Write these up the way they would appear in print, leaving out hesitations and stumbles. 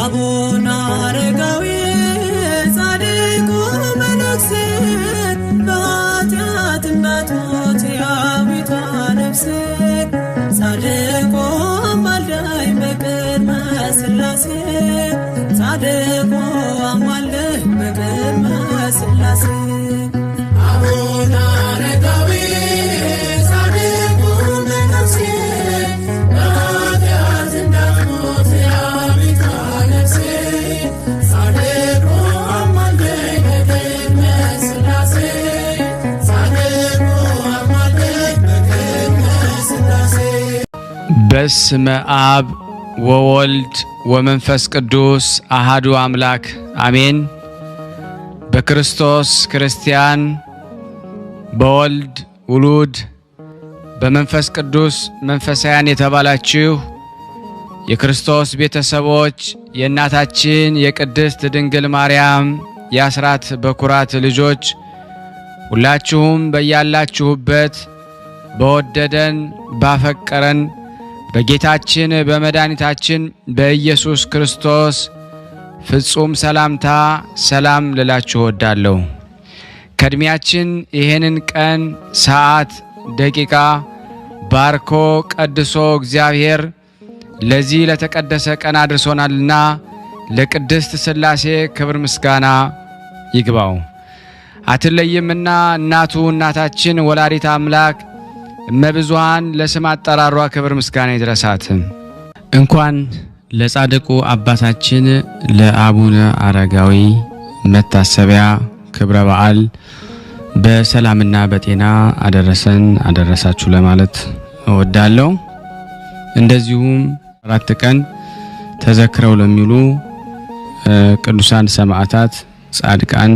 አቡነ አረጋዊ ጻድቁ መነኩሴ በኃጢአት እንዳትሞት የአቢቷ ነፍሴ ጻድቁ አማልደኝ በቅድመ ሥላሴ ጻድቁ አማልደኝ በቅድመ ሥላሴ አቡነ አረጋዊ ጻድቁ መነኩሴ በኃጢአት እንዳትሞት የአቢቷ ነፍሴ ጻድቁ አማልደኝ በቅድመ ሥላሴ ጻድቁ አማልደኝ በቅድመ ሥላሴ። በስመ አብ ወወልድ ወመንፈስ ቅዱስ አሃዱ አምላክ አሜን። በክርስቶስ ክርስቲያን፣ በወልድ ውሉድ፣ በመንፈስ ቅዱስ መንፈሳውያን የተባላችሁ የክርስቶስ ቤተሰቦች የእናታችን የቅድስት ድንግል ማርያም የአስራት በኩራት ልጆች ሁላችሁም በያላችሁበት በወደደን ባፈቀረን በጌታችን በመድኃኒታችን በኢየሱስ ክርስቶስ ፍጹም ሰላምታ ሰላም ልላችሁ ወዳለሁ። ከእድሜያችን ይሄንን ቀን ሰዓት ደቂቃ ባርኮ ቀድሶ እግዚአብሔር ለዚህ ለተቀደሰ ቀን አድርሶናልና ለቅድስት ሥላሴ ክብር ምስጋና ይግባው። አትለይምና እናቱ እናታችን ወላዲተ አምላክ እመብዙኃን ለስም አጠራሯ ክብር ምስጋና ይድረሳት። እንኳን ለጻድቁ አባታችን ለአቡነ አረጋዊ መታሰቢያ ክብረ በዓል በሰላምና በጤና አደረሰን አደረሳችሁ ለማለት እወዳለሁ። እንደዚሁም 4 ቀን ተዘክረው ለሚሉ ቅዱሳን ሰማዕታት፣ ጻድቃን፣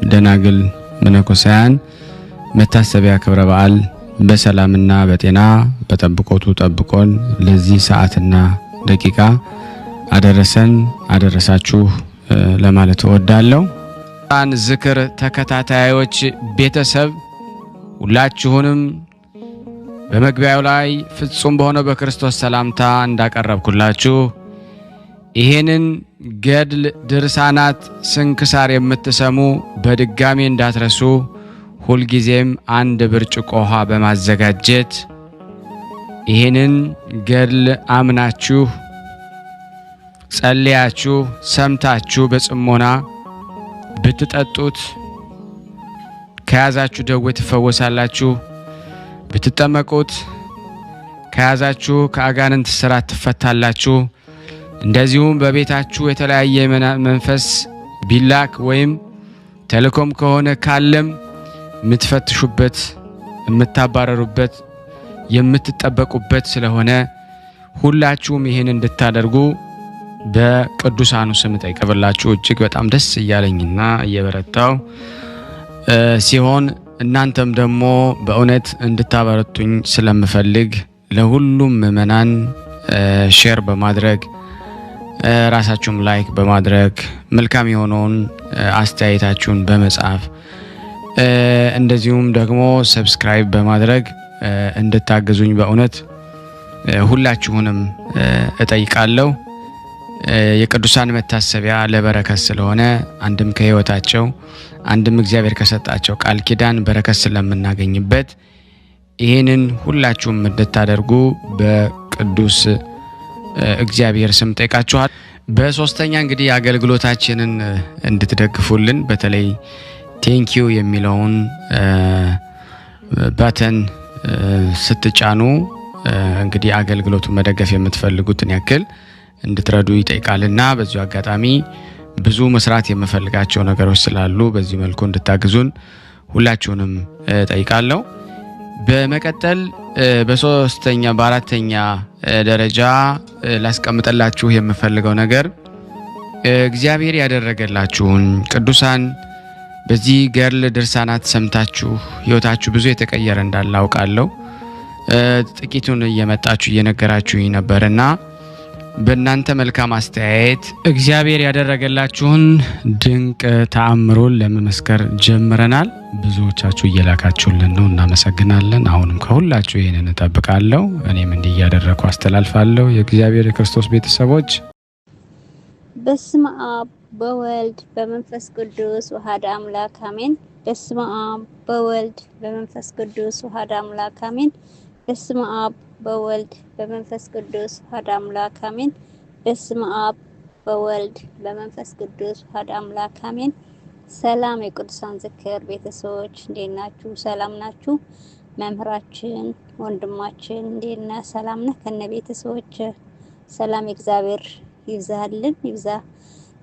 ደናግል፣ መነኮሳያን መታሰቢያ ክብረ በዓል በሰላምና በጤና በጠብቆቱ ጠብቆን ለዚህ ሰዓትና ደቂቃ አደረሰን አደረሳችሁ ለማለት እወዳለሁ። ዝክር ተከታታዮች ቤተሰብ ሁላችሁንም በመግቢያው ላይ ፍጹም በሆነው በክርስቶስ ሰላምታ እንዳቀረብኩላችሁ ይሄንን ገድል ድርሳናት ስንክሳር የምትሰሙ በድጋሚ እንዳትረሱ ሁልጊዜም 1 ብርጭቆ ውሃ በማዘጋጀት ይሄንን ገድል አምናችሁ ጸልያችሁ ሰምታችሁ በጽሞና ብትጠጡት ከያዛችሁ ደዌ ትፈወሳላችሁ። ብትጠመቁት ከያዛችሁ ከአጋንንት ስራት ትፈታላችሁ። እንደዚሁም በቤታችሁ የተለያየ መንፈስ ቢላክ ወይም ተልኮም ከሆነ ካለም የምትፈትሹበት የምታባረሩበት የምትጠበቁበት ስለሆነ ሁላችሁም ይሄን እንድታደርጉ በቅዱሳኑ ስም ጠይቀብላችሁ እጅግ በጣም ደስ እያለኝና እየበረታው ሲሆን እናንተም ደግሞ በእውነት እንድታበረቱኝ ስለምፈልግ ለሁሉም ምእመናን ሼር በማድረግ ራሳችሁም ላይክ በማድረግ መልካም የሆነውን አስተያየታችሁን በመጻፍ እንደዚሁም ደግሞ ሰብስክራይብ በማድረግ እንድታገዙኝ በእውነት ሁላችሁንም እጠይቃለሁ። የቅዱሳን መታሰቢያ ለበረከት ስለሆነ አንድም ከህይወታቸው አንድም እግዚአብሔር ከሰጣቸው ቃል ኪዳን በረከት ስለምናገኝበት ይሄንን ሁላችሁም እንድታደርጉ በቅዱስ እግዚአብሔር ስም ጠይቃችኋል። በሶስተኛ እንግዲህ አገልግሎታችንን እንድትደግፉልን በተለይ ቴንኪዩ የሚለውን ባተን ስትጫኑ እንግዲህ አገልግሎቱን መደገፍ የምትፈልጉትን ያክል እንድትረዱ ይጠይቃልና በዚሁ አጋጣሚ ብዙ መስራት የምፈልጋቸው ነገሮች ስላሉ በዚህ መልኩ እንድታግዙን ሁላችሁንም ጠይቃለሁ። በመቀጠል በሶስተኛ በአራተኛ ደረጃ ላስቀምጠላችሁ የምፈልገው ነገር እግዚአብሔር ያደረገላችሁን ቅዱሳን በዚህ ገድል ድርሳናት ሰምታችሁ ህይወታችሁ ብዙ የተቀየረ እንዳለ አውቃለሁ። ጥቂቱን እየመጣችሁ እየነገራችሁኝ ነበርና በእናንተ መልካም አስተያየት እግዚአብሔር ያደረገላችሁን ድንቅ ተአምሮን ለመመስከር ጀምረናል። ብዙዎቻችሁ እየላካችሁልን ነው፣ እናመሰግናለን። አሁንም ከሁላችሁ ይሄንን እጠብቃለሁ። እኔም እንዲህ እያደረኩ አስተላልፋለሁ። የእግዚአብሔር የክርስቶስ ቤተሰቦች በስመ አብ በወልድ በመንፈስ ቅዱስ ወሐደ አምላክ አሜን። በስመ አብ በወልድ በመንፈስ ቅዱስ ወሐደ አምላክ አሜን። በስመ አብ በወልድ በመንፈስ ቅዱስ ወሐደ አምላክ አሜን። በስመ አብ በወልድ በመንፈስ ቅዱስ ወሐደ አምላክ አሜን። ሰላም የቅዱሳን ዝክር ቤተሰቦች እንዴት ናችሁ? ሰላም ናችሁ? መምህራችን ወንድማችን እንዴት ነህ? ሰላም ነህ? ከነ ቤተሰቦች ሰላም እግዚአብሔር ይብዛልን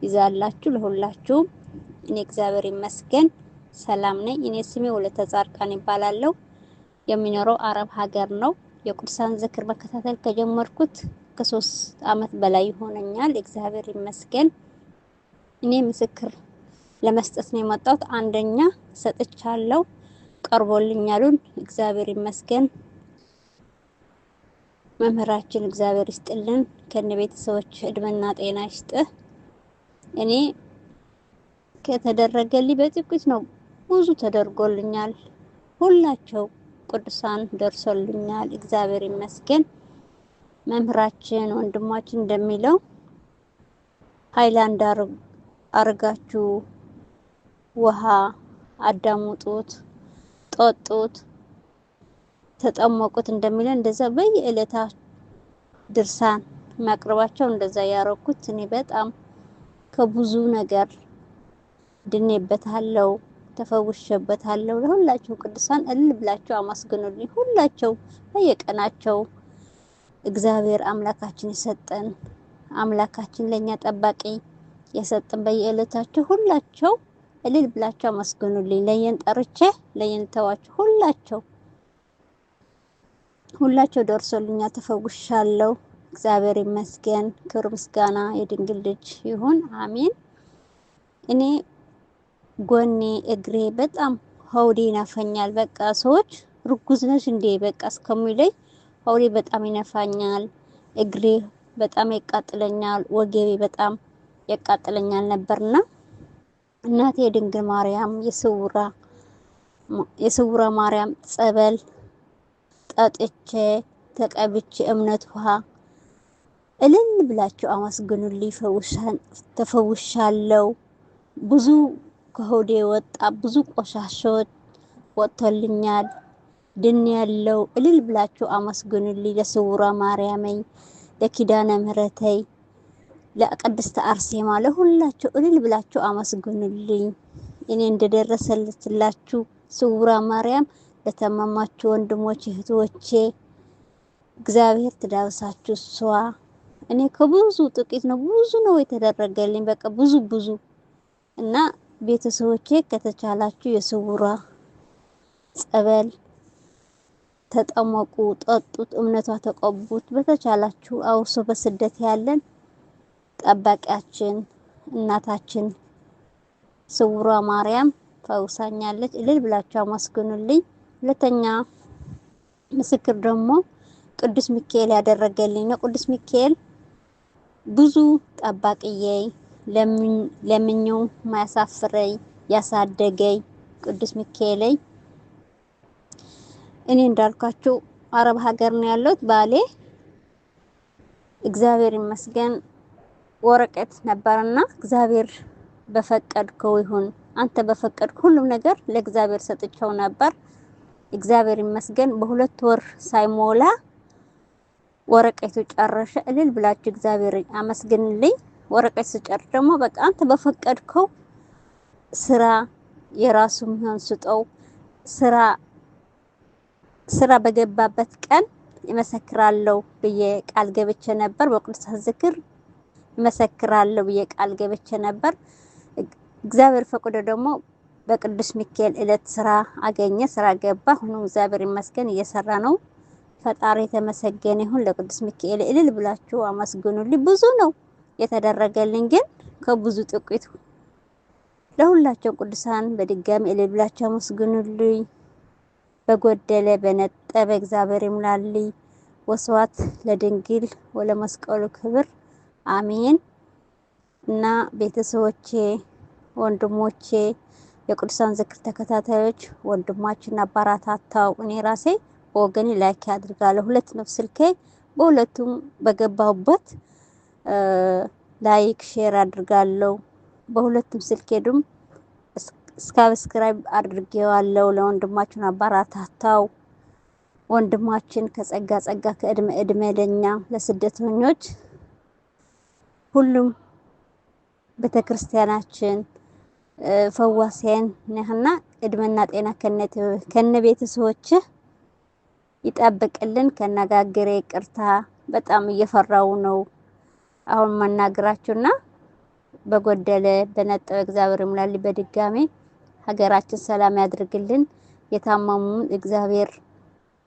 ይብዛላችሁ ለሁላችሁም። እኔ እግዚአብሔር ይመስገን ሰላም ነኝ። እኔ ስሜ ወለተ ጻድቃን ይባላለሁ። የሚኖረው አረብ ሀገር ነው። የቅዱሳን ዝክር መከታተል ከጀመርኩት ከ3 አመት በላይ ይሆነኛል። እግዚአብሔር ይመስገን። እኔ ምስክር ለመስጠት ነው የመጣሁት። አንደኛ ሰጥቻለሁ፣ ቀርቦልኛሉን እግዚአብሔር ይመስገን። መምህራችን እግዚአብሔር ይስጥልን፣ ከነ ቤተሰቦች እድሜና ጤና ይስጥ። እኔ ከተደረገልኝ በጥቂት ነው፣ ብዙ ተደርጎልኛል። ሁላቸው ቅዱሳን ደርሶልኛል፣ እግዚአብሔር ይመስገን። መምህራችን ወንድማችን እንደሚለው ሃይላንድ አርጋችሁ ውሃ አዳምጡት፣ ጠጡት፣ ተጠመቁት እንደሚለው እንደዛ በየዕለታ ድርሳን ማቅረባቸው እንደዛ ያረኩት እኔ በጣም ከብዙ ነገር ድኔበታለሁ፣ ተፈውሼበታለሁ። ለሁላችሁ ቅዱሳን እልል ብላችሁ አመስግኑልኝ። ሁላቸው በየቀናቸው እግዚአብሔር አምላካችን የሰጠን አምላካችን ለኛ ጠባቂ የሰጠን በየዕለታቸው ሁላቸው እልል ብላችሁ አመስግኑልኝ። ለየን ጠርቼ ለየን ተዋችሁ ሁላቸው ደርሶልኛል፣ ተፈውሻለሁ። እግዚአብሔር ይመስገን። ክብር ምስጋና የድንግል ልጅ ይሁን፣ አሜን። እኔ ጎኔ እግሬ በጣም ሆዴ ይነፋኛል። በቃ ሰዎች ርጉዝ ነሽ እንዴ በቃ እስከሚለኝ ሆዴ በጣም ይነፋኛል፣ እግሬ በጣም ያቃጥለኛል፣ ወገቤ በጣም ያቃጥለኛል ነበርና እናቴ ድንግል ማርያም የስውራ ማርያም ጸበል ጠጥቼ ተቀብቼ እምነት ውሃ እልል ብላችሁ አመስግኑልኝ። ተፈውሻለሁ። ብዙ ከሆዴ ወጣ፣ ብዙ ቆሻሾች ወጥቶልኛል፣ ድን ያለው እልል ብላችሁ አመስግኑልኝ። ለስውራ ማርያመኝ፣ ለኪዳነ ምህረተይ፣ ለቅድስት አርሴማ ለሁላችሁ እልል ብላችሁ አመስግኑልኝ። እኔ እንደደረሰላችሁ ስውራ ማርያም ለተመማችሁ ወንድሞች እህቶቼ እግዚአብሔር ትዳብሳችሁ። እሷ እኔ ከብዙ ጥቂት ነው ብዙ ነው የተደረገልኝ፣ በቃ ብዙ እና ቤተሰቦቼ ከተቻላችሁ የስውራ ጸበል ተጠመቁ፣ ጠጡት፣ እምነቷ ተቀቡት። በተቻላችሁ አውሶ በስደት ያለን ጠባቂያችን እናታችን ስውሯ ማርያም ፈውሳኛለች። እልል ብላችሁ አመስግኑልኝ። ሁለተኛ ምስክር ደግሞ ቅዱስ ሚካኤል ያደረገልኝ ነው። ቅዱስ ሚካኤል ብዙ ጠባቂዬ ለምኜው ማያሳፍረኝ ያሳደገኝ ቅዱስ ሚካኤል። እኔ እንዳልኳችሁ አረብ ሀገር ነው ያለሁት። ባሌ እግዚአብሔር ይመስገን ወረቀት ነበርና እግዚአብሔር በፈቀድከው ይሁን አንተ በፈቀድክ ሁሉም ነገር ለእግዚአብሔር ሰጥቼው ነበር። እግዚአብሔር ይመስገን በ2 ወር ሳይሞላ ወረቀቱ ጨረሰ። እልል ብላችሁ እግዚአብሔር አመስግንልኝ። ወረቀት ሲጨርስ ደግሞ በቃ አንተ በፈቀድከው ስራ የራሱ ምን ስጠው ስራ በገባበት ቀን ይመሰክራለሁ ብዬ ቃል ገብቼ ነበር። በቅዱሳን ዝክር ይመሰክራለሁ ብዬ ቃል ገብቼ ነበር። እግዚአብሔር ፈቅዶ ደግሞ በቅዱስ ሚካኤል እለት ስራ አገኘ፣ ስራ ገባ። ሆኖ እግዚአብሔር ይመስገን እየሰራ ነው። ፈጣሪ የተመሰገነ ይሁን። ለቅዱስ ሚካኤል እልል ብላችሁ አመስግኑልኝ። ብዙ ነው የተደረገልኝ፣ ግን ከብዙ ጥቂት ለሁላቸው ቅዱሳን በድጋሚ እልል ብላችሁ አመስግኑልኝ። በጎደለ በነጠበ እግዚአብሔር ይሙላልኝ። ወስዋት ለድንግል ወለመስቀሉ ክብር አሜን። እና ቤተሰቦቼ ወንድሞቼ የቅዱሳን ዝክር ተከታታዮች ወንድማችን አባራታታው እኔ ራሴ በወገኔ ላይክ አድርጋለሁ። 2 ነው ስልኬ፣ በሁለቱም በገባሁበት ላይክ ሼር አድርጋለሁ። በሁለቱም ስልኬዱም ሰብስክራይብ አድርጌዋለሁ። ለወንድማችን አባራታታው ወንድማችን ከጸጋ ጸጋ ከእድሜ እድሜ ለኛ ለስደተኞች ሁሉም ቤተክርስቲያናችን ፈዋሲያን ነህና እድሜና ጤና ከነ ቤተሰቦች ይጠብቅልን። ከነጋገሬ ይቅርታ በጣም እየፈራው ነው አሁን መናገራችሁና በጎደለ በነጠው እግዚአብሔር ይምላል። በድጋሚ ሀገራችን ሰላም ያድርግልን። የታመሙን እግዚአብሔር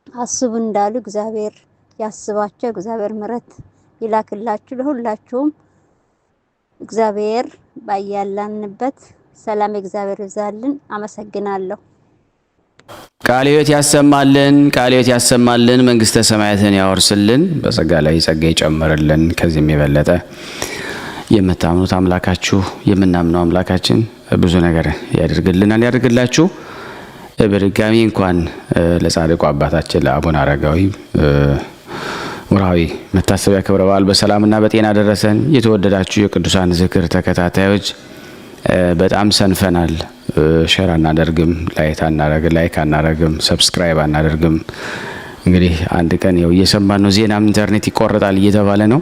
አስቡ እንዳሉ እግዚአብሔር ያስባቸው። እግዚአብሔር ምሕረት ይላክላችሁ ለሁላችሁም። እግዚአብሔር ባያላንበት ሰላም እግዚአብሔር ይዛልን። አመሰግናለሁ። ቃለ ሕይወት ያሰማልን፣ ቃለ ሕይወት ያሰማልን፣ መንግስተ ሰማያትን ያወርስልን፣ በጸጋ ላይ ጸጋ ይጨምርልን። ከዚህም የበለጠ የምታምኑት አምላካችሁ የምናምነው አምላካችን ብዙ ነገር ያደርግልናል ያደርግላችሁ። በድጋሚ እንኳን ለጻድቁ አባታችን ለአቡነ አረጋዊ ወርሃዊ መታሰቢያ ክብረ በዓል በሰላምና በጤና ደረሰን። የተወደዳችሁ የቅዱሳን ዝክር ተከታታዮች በጣም ሰንፈናል። ሼር አናደርግም፣ ላይክ አናደርግም፣ ሰብስክራይብ አናደርግም። እንግዲህ አንድ ቀን ያው እየሰማን ነው፣ ዜናም ኢንተርኔት ይቆረጣል እየተባለ ነው።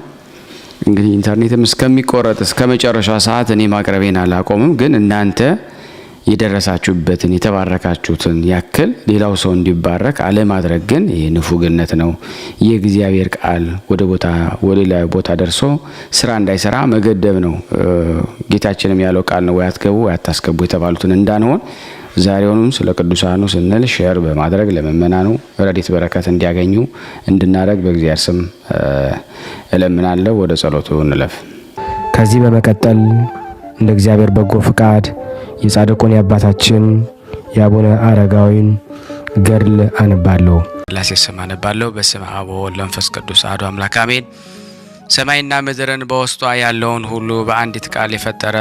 እንግዲህ ኢንተርኔትም እስከሚቆረጥ እስከ መጨረሻው ሰዓት እኔ ማቅረቤን አላቆምም። ግን እናንተ የደረሳችሁበትን የተባረካችሁትን ያክል ሌላው ሰው እንዲባረክ አለማድረግ ግን ይሄ ንፉግነት ነው። የእግዚአብሔር ቃል ወደ ሌላ ቦታ ደርሶ ስራ እንዳይሰራ መገደብ ነው። ጌታችንም ያለው ቃል ነው፣ ወይ አትገቡ ወይ አታስገቡ የተባሉትን እንዳንሆን ዛሬውንም ስለ ቅዱሳኑ ስንል ሼር በማድረግ ለምእመናኑ ረድኤት በረከት እንዲያገኙ እንድናደርግ በእግዚአብሔር ስም እለምናለሁ። ወደ ጸሎቱ እንለፍ። ከዚህ በመቀጠል እንደ እግዚአብሔር በጎ ፍቃድ የጻድቁን የአባታችን የአቡነ አረጋዊን ገድል አነባለሁ። ላሴ ስም አነባለሁ። በስመ አብ ወወልድ ወመንፈስ ቅዱስ አሐዱ አምላክ አሜን። ሰማይና ምድርን በውስጧ ያለውን ሁሉ በአንዲት ቃል የፈጠረ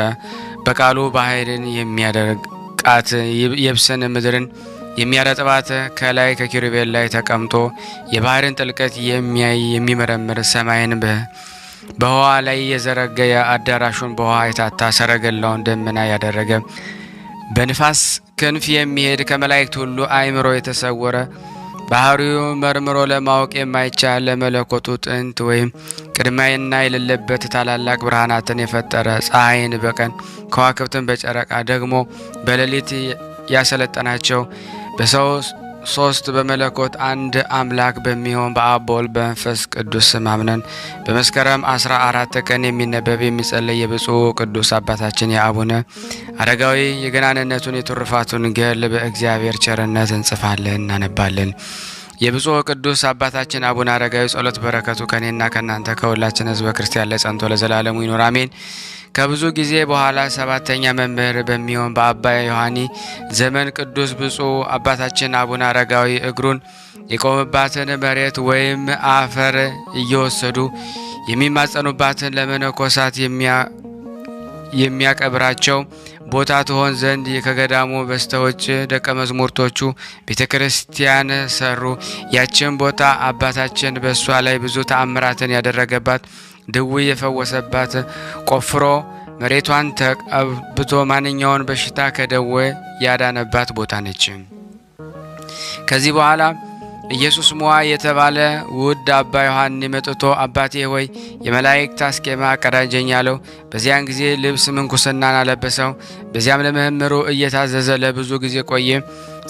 በቃሉ ባህርን የሚያደርቃት የብስን ምድርን የሚያረጥባት ከላይ ከኪሩቤል ላይ ተቀምጦ የባህርን ጥልቀት የሚያይ የሚመረምር ሰማይን በውሃ ላይ የዘረጋ አዳራሹን በውሃ የታታ ሰረገላውን ደመና ያደረገ በንፋስ ክንፍ የሚሄድ ከመላእክት ሁሉ አእምሮ የተሰወረ ባህሪው መርምሮ ለማወቅ የማይቻል ለመለኮቱ ጥንት ወይም ቅድሚያና የሌለበት ታላላቅ ብርሃናትን የፈጠረ ፀሐይን በቀን ከዋክብትን በጨረቃ ደግሞ በሌሊት ያሰለጠናቸው በሰው ሶስት በመለኮት አንድ አምላክ በሚሆን በአብ በወልድ በመንፈስ ቅዱስ ስም አምነን በመስከረም 14 ቀን የሚነበብ የሚጸለይ የብፁዕ ቅዱስ አባታችን የአቡነ አረጋዊ የገናንነቱን የትሩፋቱን ገድል በእግዚአብሔር ቸርነት እንጽፋለን እናነባለን። የብፁዕ ቅዱስ አባታችን አቡነ አረጋዊ ጸሎት በረከቱ ከኔና ከናንተ ከሁላችን ሕዝበ ክርስቲያን ላይ ጸንቶ ለዘላለሙ ይኑር አሜን። ከብዙ ጊዜ በኋላ ሰባተኛ መምህር በሚሆን በአባ ዮሐኒ ዘመን ቅዱስ ብፁዕ አባታችን አቡነ አረጋዊ እግሩን የቆመባትን መሬት ወይም አፈር እየወሰዱ የሚማጸኑባትን ለመነኮሳት የሚያቀብራቸው ቦታ ትሆን ዘንድ ከገዳሙ በስተውጭ ደቀ መዛሙርቶቹ ቤተክርስቲያን ሰሩ። ያችን ቦታ አባታችን በእሷ ላይ ብዙ ተአምራትን ያደረገባት ድውይ የፈወሰባት ቆፍሮ መሬቷን ተቀብቶ ማንኛውን በሽታ ከደዌ ያዳነባት ቦታ ነች። ከዚህ በኋላ ኢየሱስ ሞዐ የተባለ ውድ አባ ዮሐኒ መጥቶ አባቴ ሆይ የመላእክት አስኬማ አቀዳጀኝ አለው። በዚያን ጊዜ ልብስ ምንኩስናን አለበሰው። በዚያም ለመምህሩ እየታዘዘ ለብዙ ጊዜ ቆየ።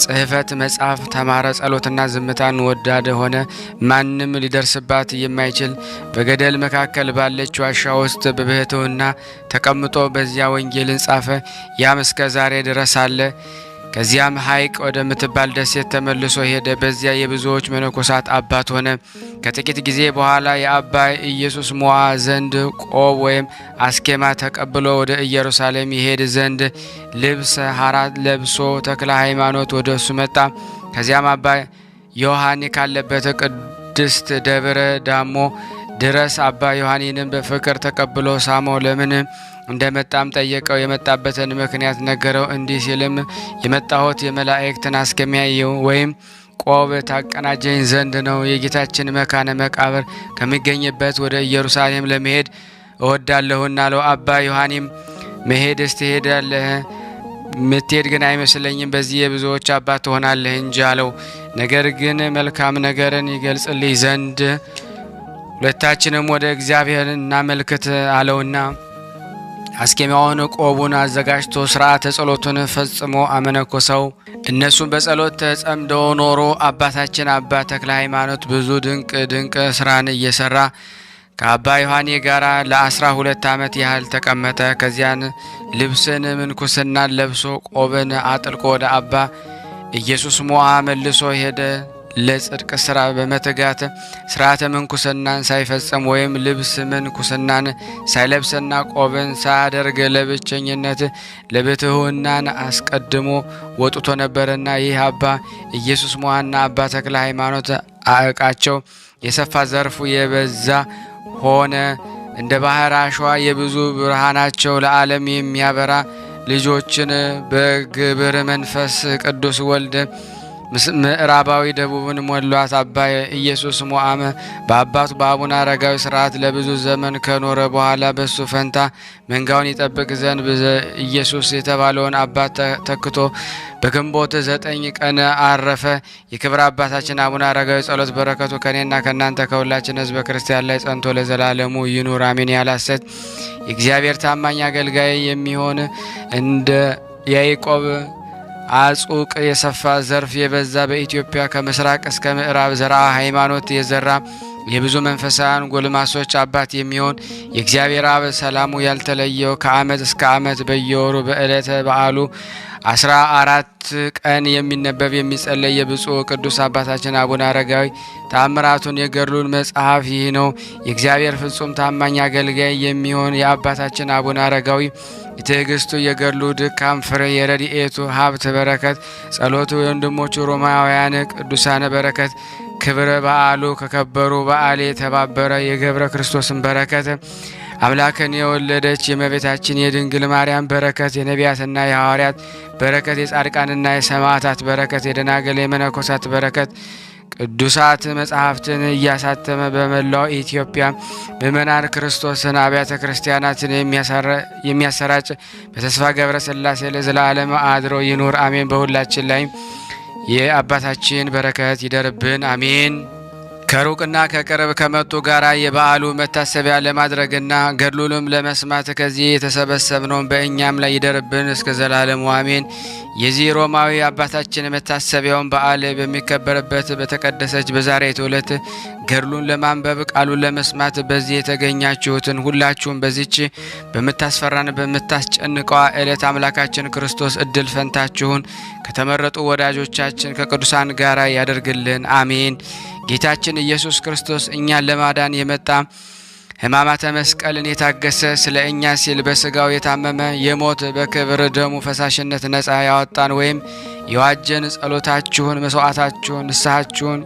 ጽሕፈት መጽሐፍ ተማረ። ጸሎትና ዝምታን ወዳድ ሆነ። ማንም ሊደርስባት የማይችል በገደል መካከል ባለች ዋሻ ውስጥ በብሕትውና ተቀምጦ በዚያ ወንጌልን ጻፈ። ያም እስከ ዛሬ ድረስ አለ። ከዚያም ሐይቅ ወደምትባል ደሴት ተመልሶ ሄደ። በዚያ የብዙዎች መነኮሳት አባት ሆነ። ከጥቂት ጊዜ በኋላ የአባ ኢየሱስ ሞዐ ዘንድ ቆብ ወይም አስኬማ ተቀብሎ ወደ ኢየሩሳሌም ይሄድ ዘንድ ልብሰ ሐራት ለብሶ ተክለ ሃይማኖት ወደ እሱ መጣ። ከዚያም አባ ዮሐኒ ካለበት ቅድስት ደብረ ዳሞ ድረስ አባ ዮሐኒንም በፍቅር ተቀብሎ ሳመው። ለምን እንደመጣም ጠየቀው። የመጣበትን ምክንያት ነገረው። እንዲህ ሲልም የመጣሁት የመላእክትን አስኬማ ወይም ቆብ ታቀናጀኝ ዘንድ ነው። የጌታችን መካነ መቃብር ከሚገኝበት ወደ ኢየሩሳሌም ለመሄድ እወዳለሁና አለው። አባ ዮሐኒም መሄድስ ትሄዳለህ? ምትሄድ ግን አይመስለኝም፣ በዚህ የብዙዎች አባት ትሆናለህ እንጂ አለው። ነገር ግን መልካም ነገርን ይገልጽልኝ ዘንድ ሁለታችንም ወደ እግዚአብሔር እናመልክት አለውና አስኬማውን ቆቡን አዘጋጅቶ ሥርዓተ ጸሎቱን ፈጽሞ አመነኮሰው። እነሱም በጸሎት ተጸምደው ኖሮ አባታችን አባ ተክለ ሃይማኖት ብዙ ድንቅ ስራን እየሰራ ከአባ ዮሐኔ ጋር ለ12 ዓመት ያህል ተቀመጠ። ከዚያን ልብስን ምንኩስናን ለብሶ ቆብን አጥልቆ ወደ አባ ኢየሱስ ሞዓ መልሶ ሄደ። ለጽድቅ ስራ በመትጋት ስርዓተ ምንኩስናን ሳይፈጽም ወይም ልብስ ምንኩስናን ሳይለብስና ቆብን ሳያደርግ ለብቸኝነት ለብትውናን አስቀድሞ ወጥቶ ነበርና ይህ አባ ኢየሱስ ሞዓና አባ ተክለ ሃይማኖት አዕቃቸው የሰፋ ዘርፉ የበዛ ሆነ። እንደ ባህር አሸዋ የብዙ ብርሃናቸው ለዓለም የሚያበራ ልጆችን በግብር መንፈስ ቅዱስ ወልድ ምዕራባዊ ደቡብን ሞሏት። አባ ኢየሱስ ሞዓም በአባቱ በአቡነ አረጋዊ ስርዓት ለብዙ ዘመን ከኖረ በኋላ በሱ ፈንታ መንጋውን ይጠብቅ ዘንድ ኢየሱስ የተባለውን አባት ተክቶ በግንቦት 9 ቀን አረፈ። የክብር አባታችን አቡነ አረጋዊ ጸሎት በረከቱ ከኔና ከእናንተ ከሁላችን ሕዝበ ክርስቲያን ላይ ጸንቶ ለዘላለሙ ይኑር አሜን። ያላሰት የእግዚአብሔር ታማኝ አገልጋይ የሚሆን እንደ ያዕቆብ አጹቅ የሰፋ ዘርፍ የበዛ በኢትዮጵያ ከምስራቅ እስከ ምዕራብ ዘርአ ሃይማኖት የዘራ የብዙ መንፈሳውያን ጎልማሶች አባት የሚሆን የእግዚአብሔር አብ ሰላሙ ያልተለየው ከዓመት እስከ ዓመት በየወሩ በዕለተ በዓሉ 14 ቀን የሚነበብ የሚጸለይ የብፁዕ ቅዱስ አባታችን አቡነ አረጋዊ ተአምራቱን የገድሉን መጽሐፍ ይህ ነው። የእግዚአብሔር ፍጹም ታማኝ አገልጋይ የሚሆን የአባታችን አቡነ አረጋዊ የትዕግስቱ የገድሉ ድካም ፍሬ የረድኤቱ ሀብት በረከት ጸሎቱ የወንድሞቹ ሮማውያን ቅዱሳን በረከት ክብረ በዓሉ ከከበሩ በዓል የተባበረ የገብረ ክርስቶስን በረከት አምላክን የወለደች የእመቤታችን የድንግል ማርያም በረከት የነቢያትና የሐዋርያት በረከት የጻድቃንና የሰማዕታት በረከት የደናግል የመነኮሳት በረከት ቅዱሳት መጽሐፍትን እያሳተመ በመላው ኢትዮጵያ ምእመናን ክርስቶስን አብያተ ክርስቲያናትን የሚያሰራጭ በተስፋ ገብረ ሥላሴ ለዘላለም አድሮ ይኑር አሜን። በሁላችን ላይ የአባታችን በረከት ይደርብን አሜን። ከሩቅና ከቅርብ ከመጡ ጋራ የበዓሉ መታሰቢያ ለማድረግና ገድሉንም ለመስማት ከዚህ የተሰበሰብነውን በእኛም ላይ ይደርብን እስከ ዘላለሙ አሜን። የዚህ ሮማዊ አባታችን መታሰቢያውን በዓል በሚከበርበት በተቀደሰች በዛሬቱ ዕለት ገድሉን ለማንበብ ቃሉን ለመስማት በዚህ የተገኛችሁትን ሁላችሁም በዚች በምታስፈራን በምታስጨንቀዋ ዕለት አምላካችን ክርስቶስ እድል ፈንታችሁን ከተመረጡ ወዳጆቻችን ከቅዱሳን ጋራ ያደርግልን አሜን። ጌታችን ኢየሱስ ክርስቶስ እኛን ለማዳን የመጣ ሕማማተ መስቀልን የታገሰ ስለ እኛ ሲል በስጋው የታመመ የሞት በክብር ደሙ ፈሳሽነት ነፃ ያወጣን ወይም የዋጀን ጸሎታችሁን፣ መስዋዕታችሁን፣ ንስሐችሁን፣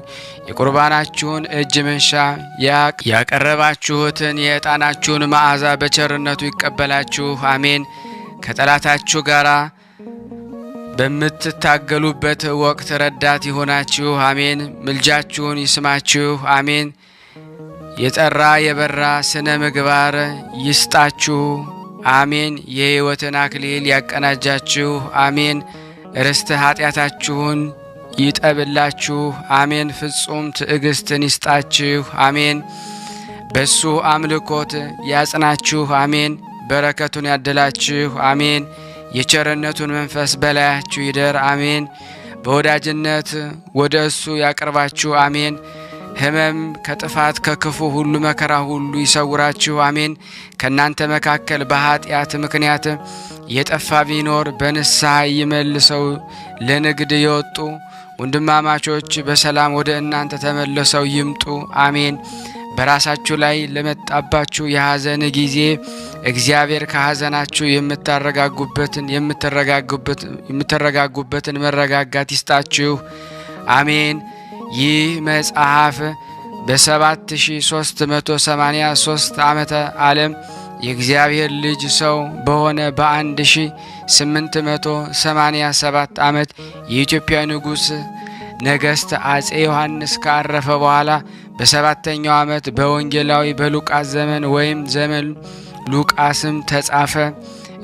የቁርባናችሁን እጅ መንሻ ያቀረባችሁትን የዕጣናችሁን መዓዛ በቸርነቱ ይቀበላችሁ አሜን። ከጠላታችሁ ጋራ በምትታገሉበት ወቅት ረዳት ይሆናችሁ አሜን። ምልጃችሁን ይስማችሁ አሜን። የጠራ የበራ ስነ ምግባር ይስጣችሁ አሜን። የሕይወትን አክሊል ያቀናጃችሁ አሜን። ርስተ ኃጢአታችሁን ይጠብላችሁ አሜን። ፍጹም ትዕግስትን ይስጣችሁ አሜን። በሱ አምልኮት ያጽናችሁ አሜን። በረከቱን ያደላችሁ አሜን። የቸርነቱን መንፈስ በላያችሁ ይደር አሜን። በወዳጅነት ወደ እሱ ያቀርባችሁ አሜን። ሕመም ከጥፋት ከክፉ ሁሉ መከራ ሁሉ ይሰውራችሁ አሜን። ከእናንተ መካከል በኃጢአት ምክንያት የጠፋ ቢኖር በንስሐ ይመልሰው። ለንግድ የወጡ ወንድማማቾች በሰላም ወደ እናንተ ተመልሰው ይምጡ አሜን። በራሳችሁ ላይ ለመጣባችሁ የሐዘን ጊዜ እግዚአብሔር ከሐዘናችሁ የምትረጋጉበትን መረጋጋት ይስጣችሁ አሜን። ይህ መጽሐፍ በ7383 ዓመተ ዓለም የእግዚአብሔር ልጅ ሰው በሆነ በ1887 ዓመት የኢትዮጵያ ንጉሥ ነገሥት አጼ ዮሐንስ ካረፈ በኋላ በሰባተኛው ዓመት በወንጌላዊ በሉቃስ ዘመን ወይም ዘመን ሉቃስም ተጻፈ።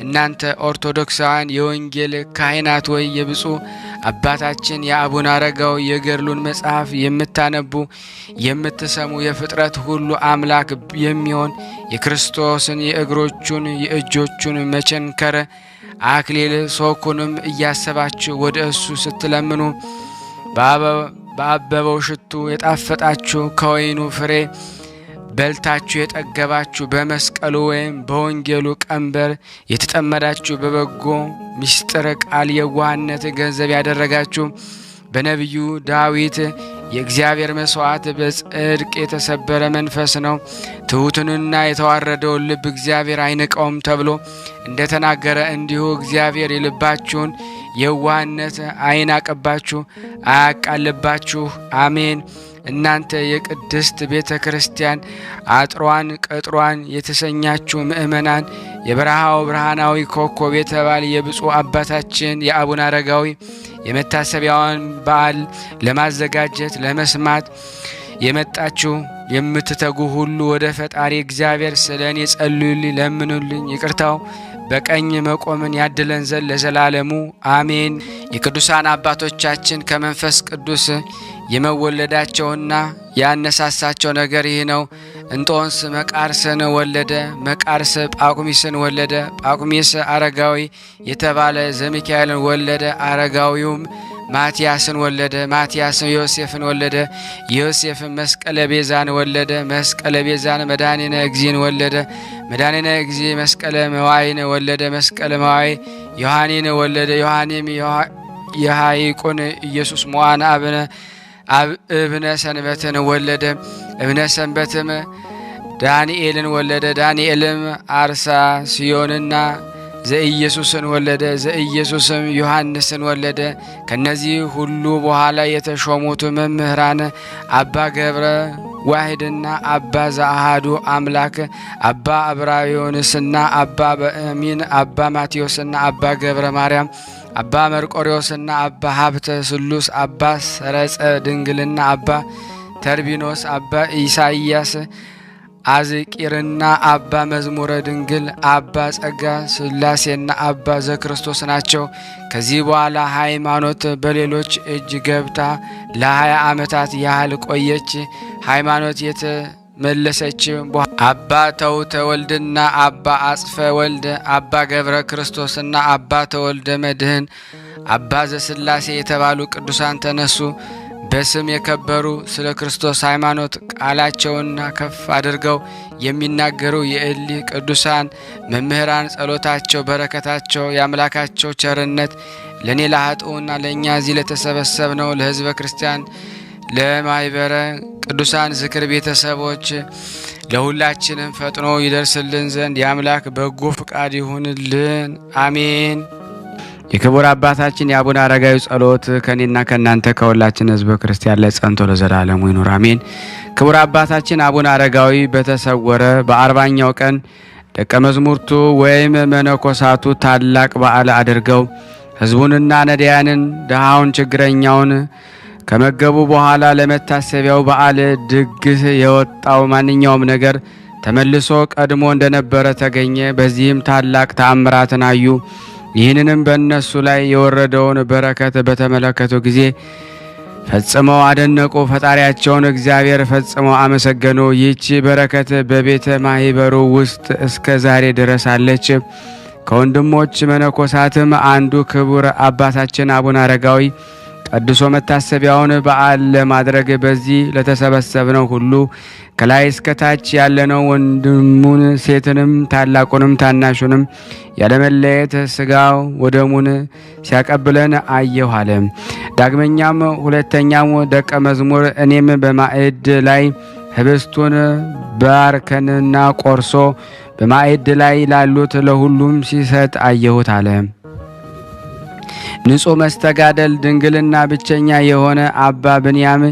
እናንተ ኦርቶዶክሳውያን የወንጌል ካህናት ወይ የብፁዕ አባታችን የአቡነ አረጋዊ የገድሉን መጽሐፍ የምታነቡ የምትሰሙ የፍጥረት ሁሉ አምላክ የሚሆን የክርስቶስን የእግሮቹን የእጆቹን መቸንከር አክሊል ሶኩንም እያሰባችሁ ወደ እሱ ስትለምኑ በአበበው ሽቱ የጣፈጣችሁ ከወይኑ ፍሬ በልታችሁ የጠገባችሁ በመስቀሉ ወይም በወንጌሉ ቀንበር የተጠመዳችሁ በበጎ ምስጢር ቃል የዋህነት ገንዘብ ያደረጋችሁ በነቢዩ ዳዊት የእግዚአብሔር መስዋዕት በጽድቅ የተሰበረ መንፈስ ነው፣ ትሑትንና የተዋረደውን ልብ እግዚአብሔር አይንቀውም ተብሎ እንደተናገረ እንዲሁ እግዚአብሔር የልባችሁን የዋህነት አይናቅባችሁ አያቃልባችሁ። አሜን። እናንተ የቅድስት ቤተ ክርስቲያን አጥሯን ቅጥሯን የተሰኛችሁ ምእመናን የበረሃው ብርሃናዊ ኮከብ የተባለ የብፁዕ አባታችን የአቡነ አረጋዊ የመታሰቢያውን በዓል ለማዘጋጀት ለመስማት የመጣችሁ የምትተጉ ሁሉ ወደ ፈጣሪ እግዚአብሔር ስለኔ ጸልዩልኝ፣ ለምኑልኝ። ይቅርታው በቀኝ መቆምን ያድለን ዘንድ ለዘላለሙ አሜን። የቅዱሳን አባቶቻችን ከመንፈስ ቅዱስ የመወለዳቸውና ያነሳሳቸው ነገር ይህ ነው። እንጦንስ መቃርስን ወለደ፣ መቃርስ ጳቁሚስን ወለደ፣ ጳቁሚስ አረጋዊ የተባለ ዘሚካኤልን ወለደ፣ አረጋዊውም ማቲያስን ወለደ፣ ማቲያስን ዮሴፍን ወለደ፣ ዮሴፍን መስቀለ ቤዛን ወለደ፣ መስቀለ ቤዛን መድኃኒነ እግዚእን ወለደ፣ መድኃኒነ እግዚእ መስቀለ መዋዕይን ወለደ፣ መስቀለ መዋዕይ ዮሐኒን ወለደ፣ ዮሐኒም የሐይቁን ኢየሱስ ሞዓን እብነ ሰንበትን ወለደ፣ እብነ ሰንበትም ዳንኤልን ወለደ፣ ዳንኤልም አርሳ ሲዮንና ዘኢየሱስን ወለደ፣ ዘኢየሱስም ዮሐንስን ወለደ። ከነዚህ ሁሉ በኋላ የተሾሙት መምህራን አባ ገብረ ዋሕድና አባ ዘአሐዱ አምላክ፣ አባ አብራዮንስና አባ በእሚን፣ አባ ማቴዎስና አባ ገብረ ማርያም፣ አባ መርቆሪዎስና አባ ሀብተ ስሉስ፣ አባ ሰረጸ ድንግልና፣ አባ ተርቢኖስ፣ አባ ኢሳይያስ አዝቂርና አባ መዝሙረ ድንግል፣ አባ ጸጋ ስላሴና አባ ዘክርስቶስ ናቸው። ከዚህ በኋላ ሃይማኖት በሌሎች እጅ ገብታ ለ20 ዓመታት ያህል ቆየች። ሃይማኖት የተመለሰች አባ ተውተ ወልድና አባ አጽፈ ወልድ፣ አባ ገብረ ክርስቶስና አባ ተወልደ መድህን፣ አባ ዘስላሴ የተባሉ ቅዱሳን ተነሱ። በስም የከበሩ ስለ ክርስቶስ ሃይማኖት ቃላቸውና ከፍ አድርገው የሚናገሩ የእሊህ ቅዱሳን መምህራን ጸሎታቸው፣ በረከታቸው፣ የአምላካቸው ቸርነት ለኔ ለኃጥኡና ለእኛ እዚህ ለተሰበሰብነው ለሕዝበ ክርስቲያን ለማይበረ ቅዱሳን ዝክር ቤተሰቦች ለሁላችንም ፈጥኖ ይደርስልን ዘንድ የአምላክ በጎ ፍቃድ ይሁንልን። አሜን። የክቡር አባታችን የአቡነ አረጋዊ ጸሎት ከኔና ከናንተ ከሁላችን ሕዝበ ክርስቲያን ላይ ጸንቶ ለዘላለሙ ይኑር አሜን። ክቡር አባታችን አቡነ አረጋዊ በተሰወረ በ40ኛው ቀን ደቀ መዝሙርቱ ወይም መነኮሳቱ ታላቅ በዓል አድርገው ሕዝቡንና ነዳያንን ድሃውን ችግረኛውን ከመገቡ በኋላ ለመታሰቢያው በዓል ድግስ የወጣው ማንኛውም ነገር ተመልሶ ቀድሞ እንደነበረ ተገኘ። በዚህም ታላቅ ተአምራትን አዩ። ይህንንም በእነሱ ላይ የወረደውን በረከት በተመለከቱ ጊዜ ፈጽመው አደነቁ። ፈጣሪያቸውን እግዚአብሔር ፈጽመው አመሰገኑ። ይህች በረከት በቤተ ማህበሩ ውስጥ እስከ ዛሬ ድረስ አለች። ከወንድሞች መነኮሳትም አንዱ ክቡር አባታችን አቡነ አረጋዊ ቀድሶ መታሰቢያውን በዓል ለማድረግ በዚህ ለተሰበሰብነው ሁሉ ከላይ እስከ ታች ያለነው ወንድሙን ሴትንም ታላቁንም ታናሹንም ያለመለየት ስጋው ወደሙን ሲያቀብለን አየሁ አለ። ዳግመኛም ሁለተኛው ደቀ መዝሙር እኔም በማዕድ ላይ ህብስቱን ባርከንና ቆርሶ በማዕድ ላይ ላሉት ለሁሉም ሲሰጥ አየሁት አለ። ንጹሕ መስተጋደል ድንግልና ብቸኛ የሆነ አባ ብንያም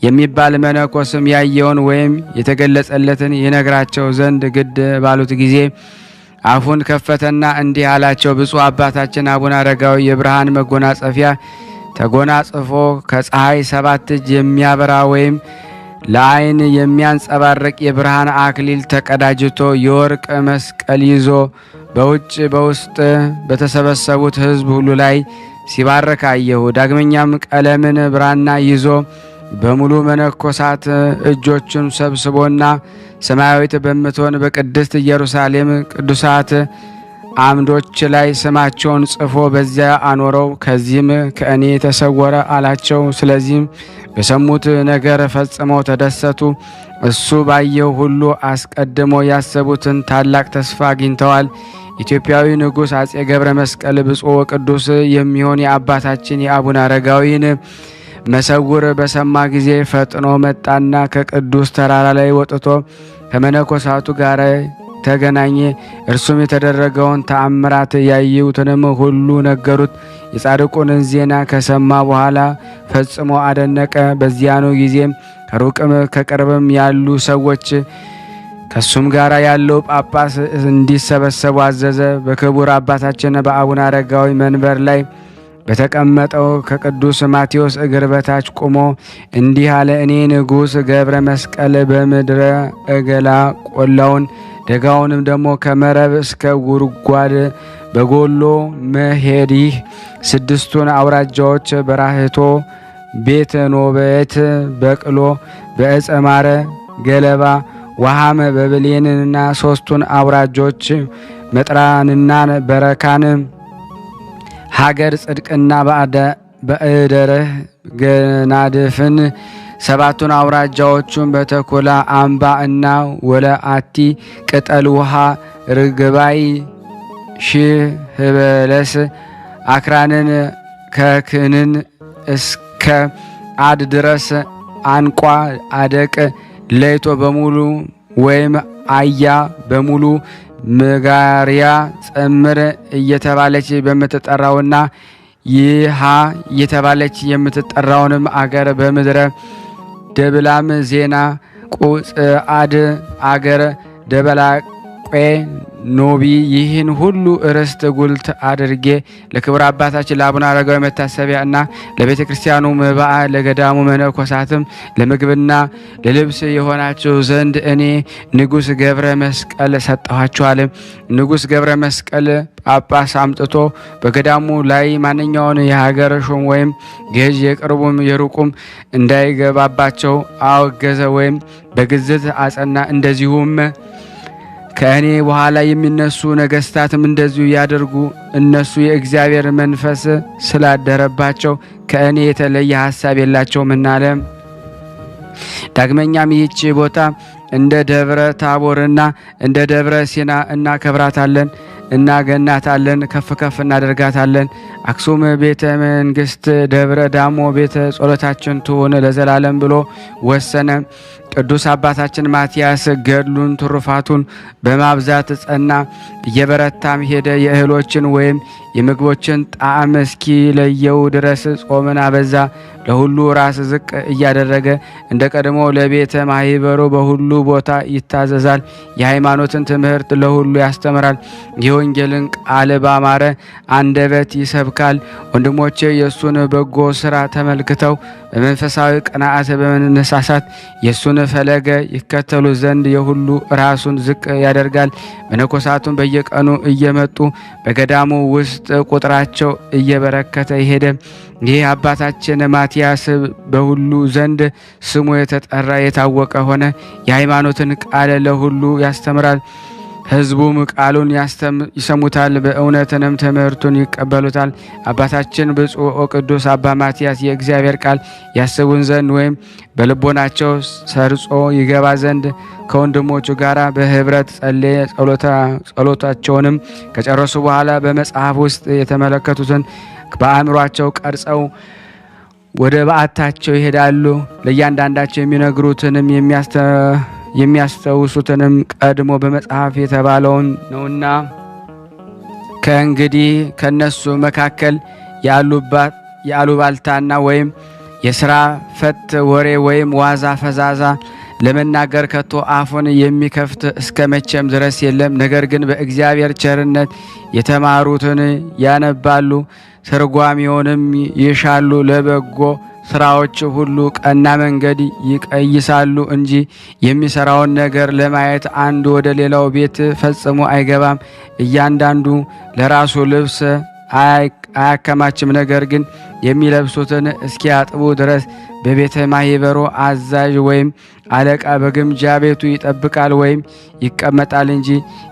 የሚባል መነኮስም ያየውን ወይም የተገለጸለትን ይነግራቸው ዘንድ ግድ ባሉት ጊዜ አፉን ከፈተና እንዲህ አላቸው። ብፁዕ አባታችን አቡነ አረጋዊ የብርሃን መጎናጸፊያ ተጎናጽፎ ከፀሐይ 7 እጅ የሚያበራ ወይም ለዓይን የሚያንጸባርቅ የብርሃን አክሊል ተቀዳጅቶ የወርቅ መስቀል ይዞ በውጭ በውስጥ በተሰበሰቡት ሕዝብ ሁሉ ላይ ሲባርክ አየሁ። ዳግመኛም ቀለምን ብራና ይዞ በሙሉ መነኮሳት እጆቹን ሰብስቦና ሰማያዊት በምትሆን በቅድስት ኢየሩሳሌም ቅዱሳት አምዶች ላይ ስማቸውን ጽፎ በዚያ አኖረው። ከዚህም ከእኔ ተሰወረ አላቸው። ስለዚህም በሰሙት ነገር ፈጽመው ተደሰቱ። እሱ ባየው ሁሉ አስቀድሞ ያሰቡትን ታላቅ ተስፋ አግኝተዋል። ኢትዮጵያዊ ንጉሥ አጼ ገብረ መስቀል ብፁዕ ወቅዱስ የሚሆን የአባታችን የአቡነ አረጋዊን መሰውር በሰማ ጊዜ ፈጥኖ መጣና ከቅዱስ ተራራ ላይ ወጥቶ ከመነኮሳቱ ጋር ተገናኘ። እርሱም የተደረገውን ተአምራት ያዩትንም ሁሉ ነገሩት። የጻድቁን ዜና ከሰማ በኋላ ፈጽሞ አደነቀ። በዚያኑ ጊዜም ከሩቅም ከቅርብም ያሉ ሰዎች ከሱም ጋር ያለው ጳጳስ እንዲሰበሰቡ አዘዘ። በክቡር አባታችን በአቡነ አረጋዊ መንበር ላይ በተቀመጠው ከቅዱስ ማቴዎስ እግር በታች ቆሞ እንዲህ አለ። እኔ ንጉሥ ገብረ መስቀል በምድረ እገላ ቆላውን ደጋውንም ደግሞ ከመረብ እስከ ጉድጓድ በጎሎ መሄድህ ስድስቱን አውራጃዎች በራህቶ ቤት ኖቤት በቅሎ በዕፀ ማረ ገለባ ውሃም በብሌንና ሶስቱን አውራጆች መጥራንና በረካን ሀገር ጽድቅና በእደረህ ገናድፍን ሰባቱን አውራጃዎቹን በተኮላ አምባ እና ወለአቲ ቅጠል ውሃ ርግባይ ሽህበለስ አክራንን ከክንን እስከ አድ ድረስ አንቋ አደቅ ለይቶ በሙሉ ወይም አያ በሙሉ መጋሪያ ጸምር እየተባለች በምትጠራውና ይሃ እየተባለች የምትጠራውንም አገር በምድረ ደብላም ዜና ቁጽአድ አገር ደበላቄ ኖቢ ይህን ሁሉ ርስት ጉልት አድርጌ ለክብር አባታችን ለአቡነ አረጋዊ መታሰቢያ እና ለቤተ ክርስቲያኑ መባዓ ለገዳሙ መነኮሳትም ለምግብና ለልብስ የሆናቸው ዘንድ እኔ ንጉሥ ገብረ መስቀል ሰጠኋቸዋል። ንጉሥ ገብረ መስቀል ጳጳስ አምጥቶ በገዳሙ ላይ ማንኛውን የሀገር ሹም ወይም ገዥ የቅርቡም የሩቁም እንዳይገባባቸው አወገዘ ወይም በግዝት አጸና። እንደዚሁም ከእኔ በኋላ የሚነሱ ነገስታትም እንደዚሁ ያደርጉ። እነሱ የእግዚአብሔር መንፈስ ስላደረባቸው ከእኔ የተለየ ሐሳብ የላቸውም እናለ። ዳግመኛም ይህች ቦታ እንደ ደብረ ታቦርና እንደ ደብረ ሲና እናከብራታለን፣ እናገናታለን፣ ከፍ ከፍ እናደርጋታለን። አክሱም ቤተ መንግስት፣ ደብረ ዳሞ ቤተ ጸሎታችን ትሆን ለዘላለም ብሎ ወሰነ። ቅዱስ አባታችን ማትያስ ገድሉን ትሩፋቱን በማብዛት ጸና፣ እየበረታም ሄደ። የእህሎችን ወይም የምግቦችን ጣዕም እስኪ ለየው ድረስ ጾምን አበዛ። ለሁሉ ራስ ዝቅ እያደረገ እንደ ቀድሞ ለቤተ ማህበሩ በሁሉ ቦታ ይታዘዛል። የሃይማኖትን ትምህርት ለሁሉ ያስተምራል። የወንጌልን ቃል ባማረ አንደበት ይሰብካል። ወንድሞቼ የእሱን በጎ ስራ ተመልክተው በመንፈሳዊ ቅንዓት በመነሳሳት የእሱን ፈለገ ይከተሉ ዘንድ የሁሉ ራሱን ዝቅ ያደርጋል። መነኮሳቱን በየቀኑ እየመጡ በገዳሙ ውስጥ ቁጥራቸው እየበረከተ ይሄደ። ይህ አባታችን ማትያስ በሁሉ ዘንድ ስሙ የተጠራ የታወቀ ሆነ። የሃይማኖትን ቃል ለሁሉ ያስተምራል። ሕዝቡም ቃሉን ይሰሙታል፣ በእውነትንም ትምህርቱን ይቀበሉታል። አባታችን ብፁዕ ወቅዱስ አባ ማትያስ የእግዚአብሔር ቃል ያስቡን ዘንድ ወይም በልቦናቸው ሰርጾ ይገባ ዘንድ ከወንድሞቹ ጋር በህብረት ጸለየ። ጸሎታቸውንም ከጨረሱ በኋላ በመጽሐፍ ውስጥ የተመለከቱትን በአእምሯቸው ቀርጸው ወደ በዓታቸው ይሄዳሉ። ለእያንዳንዳቸው የሚነግሩትንም የሚያስተውሱትንም ቀድሞ በመጽሐፍ የተባለውን ነውና ከእንግዲህ ከነሱ መካከል የአሉባልታና ወይም የሥራ ፈት ወሬ ወይም ዋዛ ፈዛዛ ለመናገር ከቶ አፉን የሚከፍት እስከ መቼም ድረስ የለም። ነገር ግን በእግዚአብሔር ቸርነት የተማሩትን ያነባሉ፣ ትርጓሜውንም ይሻሉ፣ ለበጎ ስራዎች ሁሉ ቀና መንገድ ይቀይሳሉ እንጂ የሚሰራውን ነገር ለማየት አንዱ ወደ ሌላው ቤት ፈጽሞ አይገባም። እያንዳንዱ ለራሱ ልብስ አያከማችም። ነገር ግን የሚለብሱትን እስኪያጥቡ ድረስ በቤተ ማህበሩ አዛዥ ወይም አለቃ በግምጃ ቤቱ ይጠብቃል ወይም ይቀመጣል እንጂ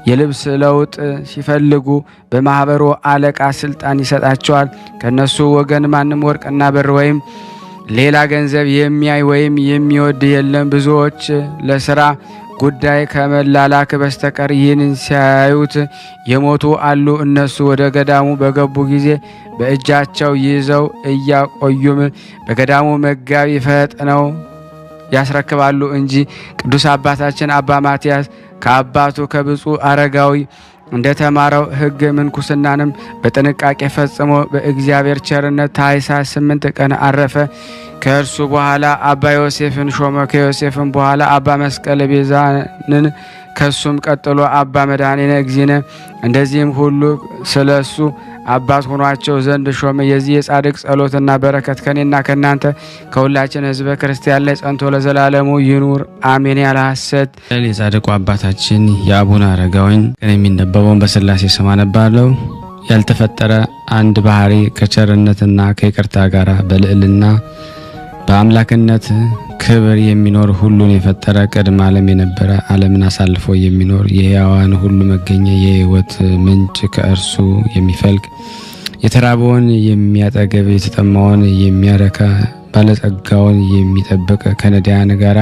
የልብስ ለውጥ ሲፈልጉ በማህበሩ አለቃ ስልጣን ይሰጣቸዋል። ከነሱ ወገን ማንም ወርቅና ብር ወይም ሌላ ገንዘብ የሚያይ ወይም የሚወድ የለም። ብዙዎች ለስራ ጉዳይ ከመላላክ በስተቀር ይህን ሲያዩት የሞቱ አሉ። እነሱ ወደ ገዳሙ በገቡ ጊዜ በእጃቸው ይዘው እያቆዩም በገዳሙ መጋቢ ፈጥነው ያስረክባሉ እንጂ ቅዱስ አባታችን አባ ማትያስ ከአባቱ ከብፁዕ አረጋዊ እንደተማረው ሕግ ምንኩስናንም በጥንቃቄ ፈጽሞ በእግዚአብሔር ቸርነት ታኅሳስ 8 ቀን አረፈ። ከእርሱ በኋላ አባ ዮሴፍን ሾመ። ከዮሴፍም በኋላ አባ መስቀል ቤዛንን፣ ከሱም ቀጥሎ አባ መድኃኒነ እግዚእነ። እንደዚህም ሁሉ ስለሱ አባት ሆኗቸው ዘንድ ሾመ። የዚህ የጻድቅ ጸሎትና በረከት ከኔና ከናንተ ከሁላችን ሕዝበ ክርስቲያን ላይ ጸንቶ ለዘላለሙ ይኑር አሜን። ያለ ሐሰት የጻድቁ አባታችን የአቡነ አረጋዊን ቀን የሚነበበውን በሥላሴ ስም አነባለሁ። ያልተፈጠረ አንድ ባህሪ ከቸርነትና ከይቅርታ ጋር በልዕልና በአምላክነት ክብር የሚኖር ሁሉን የፈጠረ ቅድመ ዓለም የነበረ ዓለምን አሳልፎ የሚኖር የሕያዋን ሁሉ መገኛ የሕይወት ምንጭ ከእርሱ የሚፈልቅ የተራበውን የሚያጠግብ የተጠማውን የሚያረካ ባለጸጋውን የሚጠብቅ ከነዳያን ጋር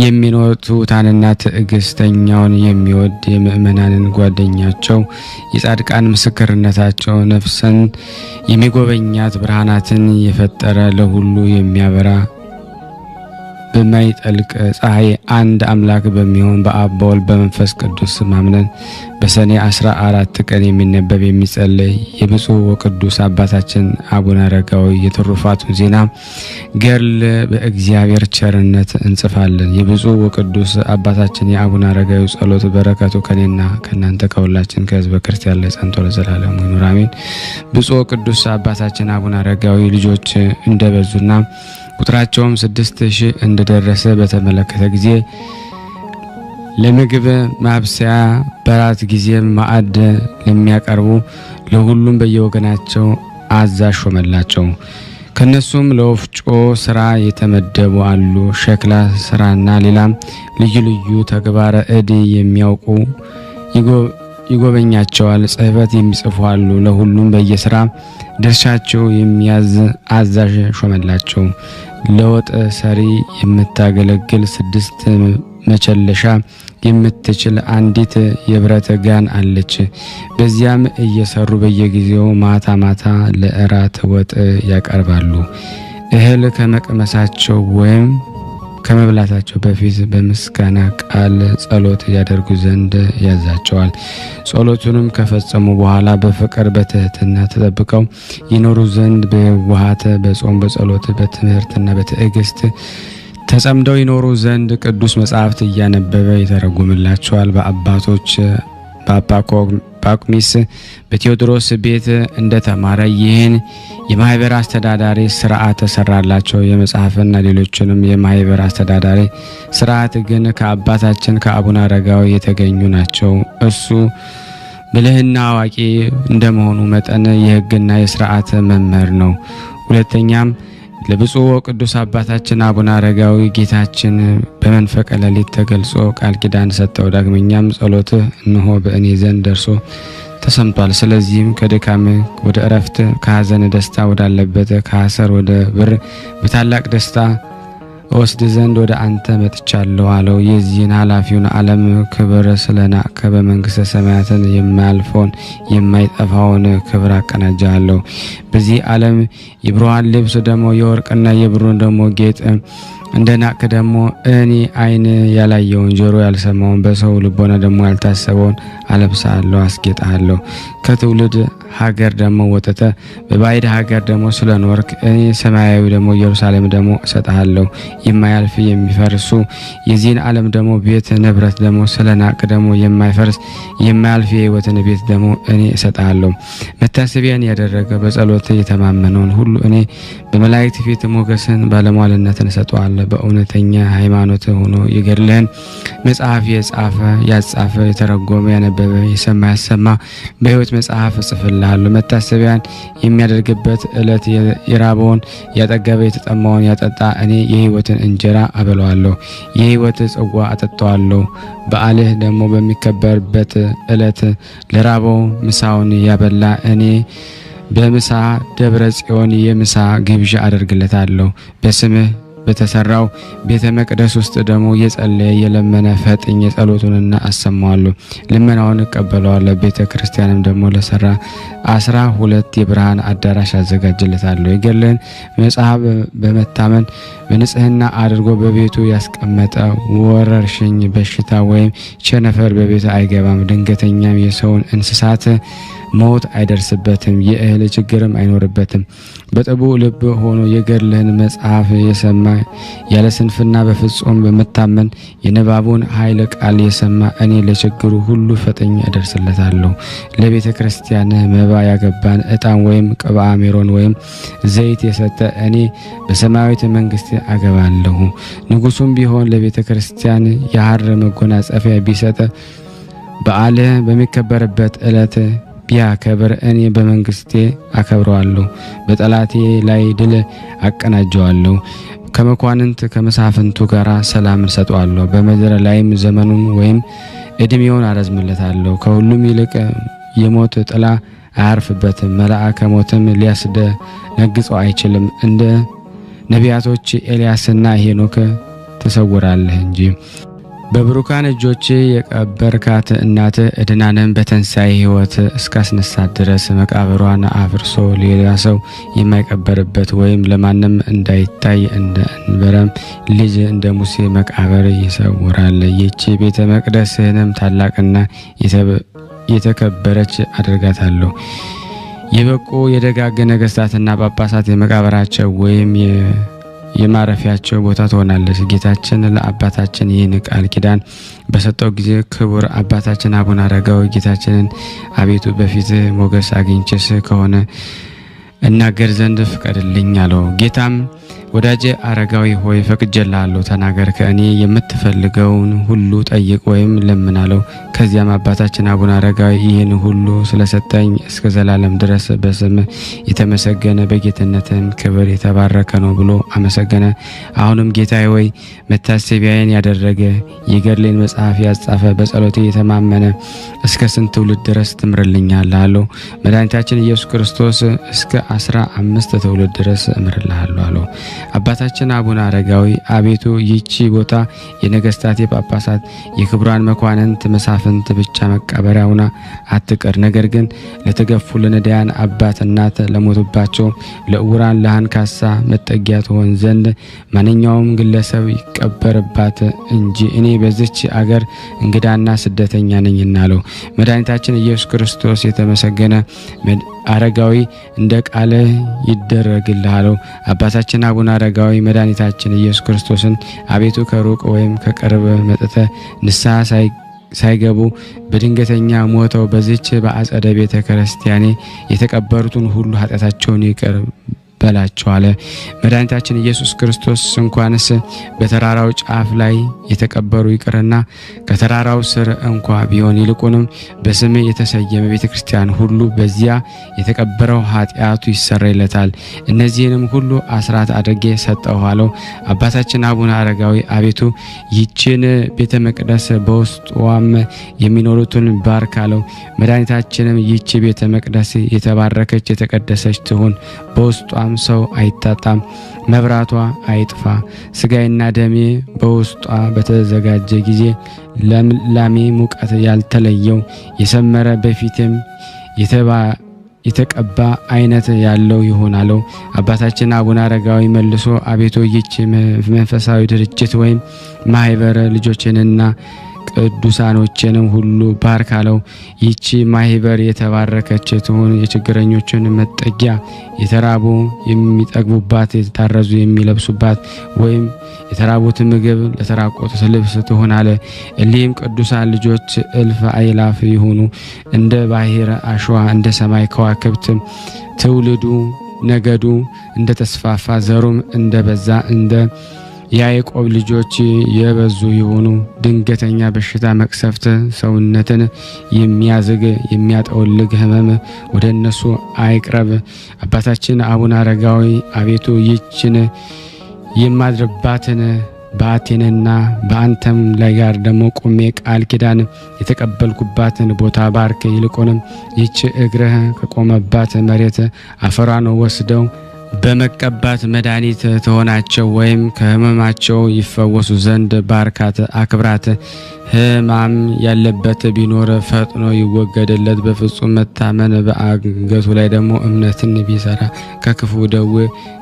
የሚኖር ትሑታንና ትዕግስተኛውን የሚወድ የምእመናንን ጓደኛቸው የጻድቃን ምስክርነታቸው ነፍስን የሚጎበኛት ብርሃናትን የፈጠረ ለሁሉ የሚያበራ በማይጠልቅ ፀሐይ አንድ አምላክ በሚሆን በአብ በወልድ በመንፈስ ቅዱስ ማምነን በሰኔ 14 ቀን የሚነበብ የሚጸለይ የብፁዕ ወቅዱስ አባታችን አቡነ አረጋዊ የትሩፋቱን ዜና ገድል በእግዚአብሔር ቸርነት እንጽፋለን። የብፁዕ ወቅዱስ አባታችን የአቡነ አረጋዊ ጸሎት በረከቱ ከኔና ከናንተ ከሁላችን ከሕዝበ ክርስቲያን ላይ ጸንቶ ለዘላለሙ ይኑር አሜን። ብፁዕ ወቅዱስ አባታችን አቡነ አረጋዊ ልጆች እንደበዙና ቁጥራቸውም 6000 እንደደረሰ በተመለከተ ጊዜ ለምግብ ማብሰያ በራት ጊዜ ማዕድ ለሚያቀርቡ ለሁሉም በየወገናቸው አዛዥ ሾመላቸው። ከነሱም ለወፍጮ ስራ የተመደቡ አሉ። ሸክላ ስራና ሌላም ልዩ ልዩ ተግባረ እድ የሚያውቁ ይጎበኛቸዋል። ጽሕፈት የሚጽፉ አሉ። ለሁሉም በየስራ ድርሻቸው የሚያዝ አዛዥ ሾመላቸው። ለወጥ ሰሪ የምታገለግል 6 መቸለሻ የምትችል አንዲት የብረት ጋን አለች። በዚያም እየሰሩ በየጊዜው ማታ ማታ ለእራት ወጥ ያቀርባሉ። እህል ከመቅመሳቸው ወይም ከመብላታቸው በፊት በምስጋና ቃል ጸሎት ያደርጉ ዘንድ ያዛቸዋል። ጸሎቱንም ከፈጸሙ በኋላ በፍቅር በትህትና ተጠብቀው ይኖሩ ዘንድ በዋሃተ በጾም በጸሎት በትምህርትና በትዕግስት ተጸምደው ይኖሩ ዘንድ ቅዱስ መጻሕፍት እያነበበ ይተረጉምላቸዋል። በአባቶች በአባ ጳቁሚስ በቴዎድሮስ ቤት እንደተማረ ይህን የማህበር አስተዳዳሪ ስርዓት ተሰራላቸው። የመጽሐፍና ሌሎችንም የማህበር አስተዳዳሪ ስርዓት ግን ከአባታችን ከአቡነ አረጋዊ የተገኙ ናቸው። እሱ ብልህና አዋቂ እንደመሆኑ መጠን የሕግና የስርዓት መምህር ነው። ሁለተኛም ለብፁዕ ወቅዱስ አባታችን አቡነ አረጋዊ ጌታችን በመንፈቀ ሌሊት ተገልጾ ቃል ኪዳን ሰጠው። ዳግመኛም ጸሎትህ እነሆ በእኔ ዘንድ ደርሶ ተሰምቷል። ስለዚህም ከድካም ወደ እረፍት ከሐዘን ደስታ ወዳለበት ከሐሰር ወደ ብር በታላቅ ደስታ ወስድ ዘንድ ወደ አንተ መጥቻለሁ አለው። የዚህን ኃላፊውን ዓለም ክብር ስለናቀ በመንግስተ ሰማያትን የማያልፈውን የማይጠፋውን ክብር አቀናጃለሁ። በዚህ ዓለም የብርሃን ልብስ ደግሞ የወርቅና የብሩን ደግሞ ጌጥ እንደናቅ ደግሞ እኔ ዓይን ያላየውን ጆሮ ያልሰማውን በሰው ልቦና ደግሞ ያልታሰበውን አለብሳለሁ፣ አስጌጣለሁ። ከትውልድ ሀገር ደግሞ ወጥተ በባዕድ ሀገር ደግሞ ስለኖርክ እኔ ሰማያዊ ደግሞ ኢየሩሳሌም ደግሞ እሰጥሃለሁ። የማያልፍ የሚፈርሱ የዚህን ዓለም ደግሞ ቤት ንብረት ደግሞ ስለናቅ ደግሞ የማይፈርስ የማያልፍ የሕይወትን ቤት ደግሞ እኔ እሰጥሃለሁ። መታሰቢያን ያደረገ በጸሎት የተማመነውን ሁሉ እኔ በመላእክት ፊት ሞገስን ባለሟልነትን እሰጠዋለሁ። በእውነተኛ ሃይማኖት ሆኖ የገድልህን መጽሐፍ የጻፈ ያጻፈ የተረጎመ ያነበበ የሰማ ያሰማ በሕይወት መጽሐፍ እጽፍልሃለሁ። መታሰቢያን የሚያደርግበት ዕለት የራበውን ያጠገበ የተጠማውን ያጠጣ እኔ የሕይወትን እንጀራ አበለዋለሁ፣ የሕይወት ጽዋ አጠጣዋለሁ። በዓልህ ደግሞ በሚከበርበት ዕለት ለራበው ምሳውን ያበላ እኔ በምሳ ደብረ ጽዮን የምሳ ግብዣ አደርግለታለሁ። በስምህ በተሰራው ቤተ መቅደስ ውስጥ ደግሞ የጸለየ የለመነ ፈጥኝ ጸሎቱንና አሰማዋለሁ፣ ልመናውን እቀበለዋለሁ። ቤተ ክርስቲያንም ደግሞ ለሰራ 12 የብርሃን አዳራሽ አዘጋጅለታለሁ። የገድልህን መጽሐፍ በመታመን በንጽህና አድርጎ በቤቱ ያስቀመጠ ወረርሽኝ በሽታ ወይም ቸነፈር በቤቱ አይገባም። ድንገተኛም የሰውን እንስሳት ሞት አይደርስበትም፣ የእህል ችግርም አይኖርበትም። በጥቡ ልብ ሆኖ የገድልህን መጽሐፍ የሰማ ያለ ስንፍና በፍጹም በመታመን የንባቡን ኃይለ ቃል የሰማ እኔ ለችግሩ ሁሉ ፈጥኜ አደርስለታለሁ። ለቤተ ክርስቲያን መባ ያገባን ዕጣን ወይም ቅብአ ሜሮን ወይም ዘይት የሰጠ እኔ በሰማያዊት መንግስት አገባለሁ። ንጉሱም ቢሆን ለቤተ ክርስቲያን የሐር መጎናጸፊያ ቢሰጥ በዓል በሚከበርበት ዕለት ቢያከብር እኔ በመንግስቴ አከብረዋለሁ፣ በጠላቴ ላይ ድል አቀናጀዋለሁ። ከመኳንንት ከመሳፍንቱ ጋር ሰላምን ሰጠዋለሁ። በምድር ላይም ዘመኑን ወይም እድሜውን አረዝምለታለሁ። ከሁሉም ይልቅ የሞት ጥላ አያርፍበትም፣ መልአከ ሞትም ሊያስደነግጸው አይችልም። እንደ ነቢያቶች ኤልያስና ሄኖክ ትሰውራለህ እንጂ። በብሩካን እጆች የቀበርካት እናት እድናንን በትንሣኤ ሕይወት እስካስነሳት ድረስ መቃብሯን አፍርሶ ሌላ ሰው የማይቀበርበት ወይም ለማንም እንዳይታይ እንደ እንበረም ልጅ እንደ ሙሴ መቃብር ይሰውራል። ይህች ቤተ መቅደስህንም ታላቅና የተከበረች አድርጋታለሁ። የበቁ የደጋግ ነገሥታትና ጳጳሳት የመቃብራቸው ወይም የማረፊያቸው ቦታ ትሆናለች። ጌታችን ለአባታችን ይህን ቃል ኪዳን በሰጠው ጊዜ ክቡር አባታችን አቡነ አረጋዊ ጌታችንን አቤቱ በፊትህ ሞገስ አግኝቼስ ከሆነ እናገር ዘንድ ፍቀድልኝ አለው። ጌታም ወዳጄ አረጋዊ ሆይ ፈቅጄልሃለሁ፣ ተናገር፣ ከእኔ የምትፈልገውን ሁሉ ጠይቅ ወይም ለምን አለው። ከዚያም አባታችን አቡነ አረጋዊ ይህን ሁሉ ስለሰጠኝ እስከ ዘላለም ድረስ በስምህ የተመሰገነ በጌትነትም ክብር የተባረከ ነው ብሎ አመሰገነ። አሁንም ጌታዬ ሆይ መታሰቢያዬን ያደረገ የገድሌን መጽሐፍ ያጻፈ በጸሎቴ የተማመነ እስከ ስንት ትውልድ ድረስ ትምርልኛለህ አለው። መድኃኒታችን ኢየሱስ ክርስቶስ እስከ 15 ትውልድ ድረስ እምርልሃለሁ አለው። አባታችን አቡነ አረጋዊ አቤቱ ይህች ቦታ የነገስታት የጳጳሳት የክቡራን መኳንንት መሳፍንት ብቻ መቀበሪያ ሆና አትቀር፣ ነገር ግን ለተገፉ ለነዳያን አባት እናት ለሞቱባቸው ለዕውራን ለአንካሳ መጠጊያ ትሆን ዘንድ ማንኛውም ግለሰብ ይቀበርባት እንጂ እኔ በዚች አገር እንግዳና ስደተኛ ነኝና አለው። መድኃኒታችን ኢየሱስ ክርስቶስ የተመሰገነ አረጋዊ እንደ ቃል ይደረግልህ አለው። አባታችን አቡነ አረጋዊ መድኃኒታችን ኢየሱስ ክርስቶስን አቤቱ ከሩቅ ወይም ከቅርብ መጥተ ንስሐ ሳይገቡ በድንገተኛ ሞተው በዚች በአጸደ ቤተ ክርስቲያኔ የተቀበሩትን ሁሉ ኃጢአታቸውን ይቅር በላቸው አለ። መድኃኒታችን ኢየሱስ ክርስቶስ እንኳንስ በተራራው ጫፍ ላይ የተቀበሩ ይቅርና ከተራራው ስር እንኳ ቢሆን ይልቁንም በስም የተሰየመ ቤተ ክርስቲያን ሁሉ በዚያ የተቀበረው ኃጢአቱ ይሰረይለታል። እነዚህንም ሁሉ አስራት አድርጌ ሰጠው አለው። አባታችን አቡነ አረጋዊ አቤቱ ይህችን ቤተ መቅደስ በውስጧም የሚኖሩትን ባርክ አለው። መድኃኒታችንም ይህች ቤተ መቅደስ የተባረከች የተቀደሰች ትሁን፣ በውስጧ ሰው አይታጣም፣ መብራቷ አይጥፋ። ስጋይና ደሜ በውስጧ በተዘጋጀ ጊዜ ለምላሜ ሙቀት ያልተለየው የሰመረ በፊትም የተቀባ አይነት ያለው ይሆናለው። አባታችን አቡነ አረጋዊ መልሶ አቤቱ ይህች መንፈሳዊ ድርጅት ወይም ማህበር ልጆችንና ቅዱሳኖችንም ሁሉ ባርክ አለው። ይህች ማህበር የተባረከች ትሁን፣ የችግረኞችን መጠጊያ፣ የተራቡ የሚጠግቡባት፣ የታረዙ የሚለብሱባት፣ ወይም የተራቡት ምግብ ለተራቆቱት ልብስ ትሁን አለ። እሊህም ቅዱሳን ልጆች እልፍ አእላፍ ይሁኑ፣ እንደ ባህር አሸዋ፣ እንደ ሰማይ ከዋክብት። ትውልዱ ነገዱ እንደ ተስፋፋ፣ ዘሩም እንደ በዛ እንደ ያዕቆብ ልጆች የበዙ ይሁኑ። ድንገተኛ በሽታ፣ መቅሰፍት፣ ሰውነትን የሚያዝግ የሚያጠወልግ ሕመም ወደ እነሱ አይቅረብ። አባታችን አቡነ አረጋዊ አቤቱ ይችን የማድርባትን በአቴንና በአንተም ላይ ጋር ደግሞ ቆሜ ቃል ኪዳን የተቀበልኩባትን ቦታ ባርክ። ይልቁንም ይች እግርህ ከቆመባት መሬት አፈሯን ወስደው በመቀባት መድኃኒት ተሆናቸው ወይም ከህመማቸው ይፈወሱ ዘንድ ባርካት፣ አክብራት። ህማም ያለበት ቢኖር ፈጥኖ ይወገድለት። በፍጹም መታመን በአንገቱ ላይ ደግሞ እምነትን ቢሰራ ከክፉ ደዌ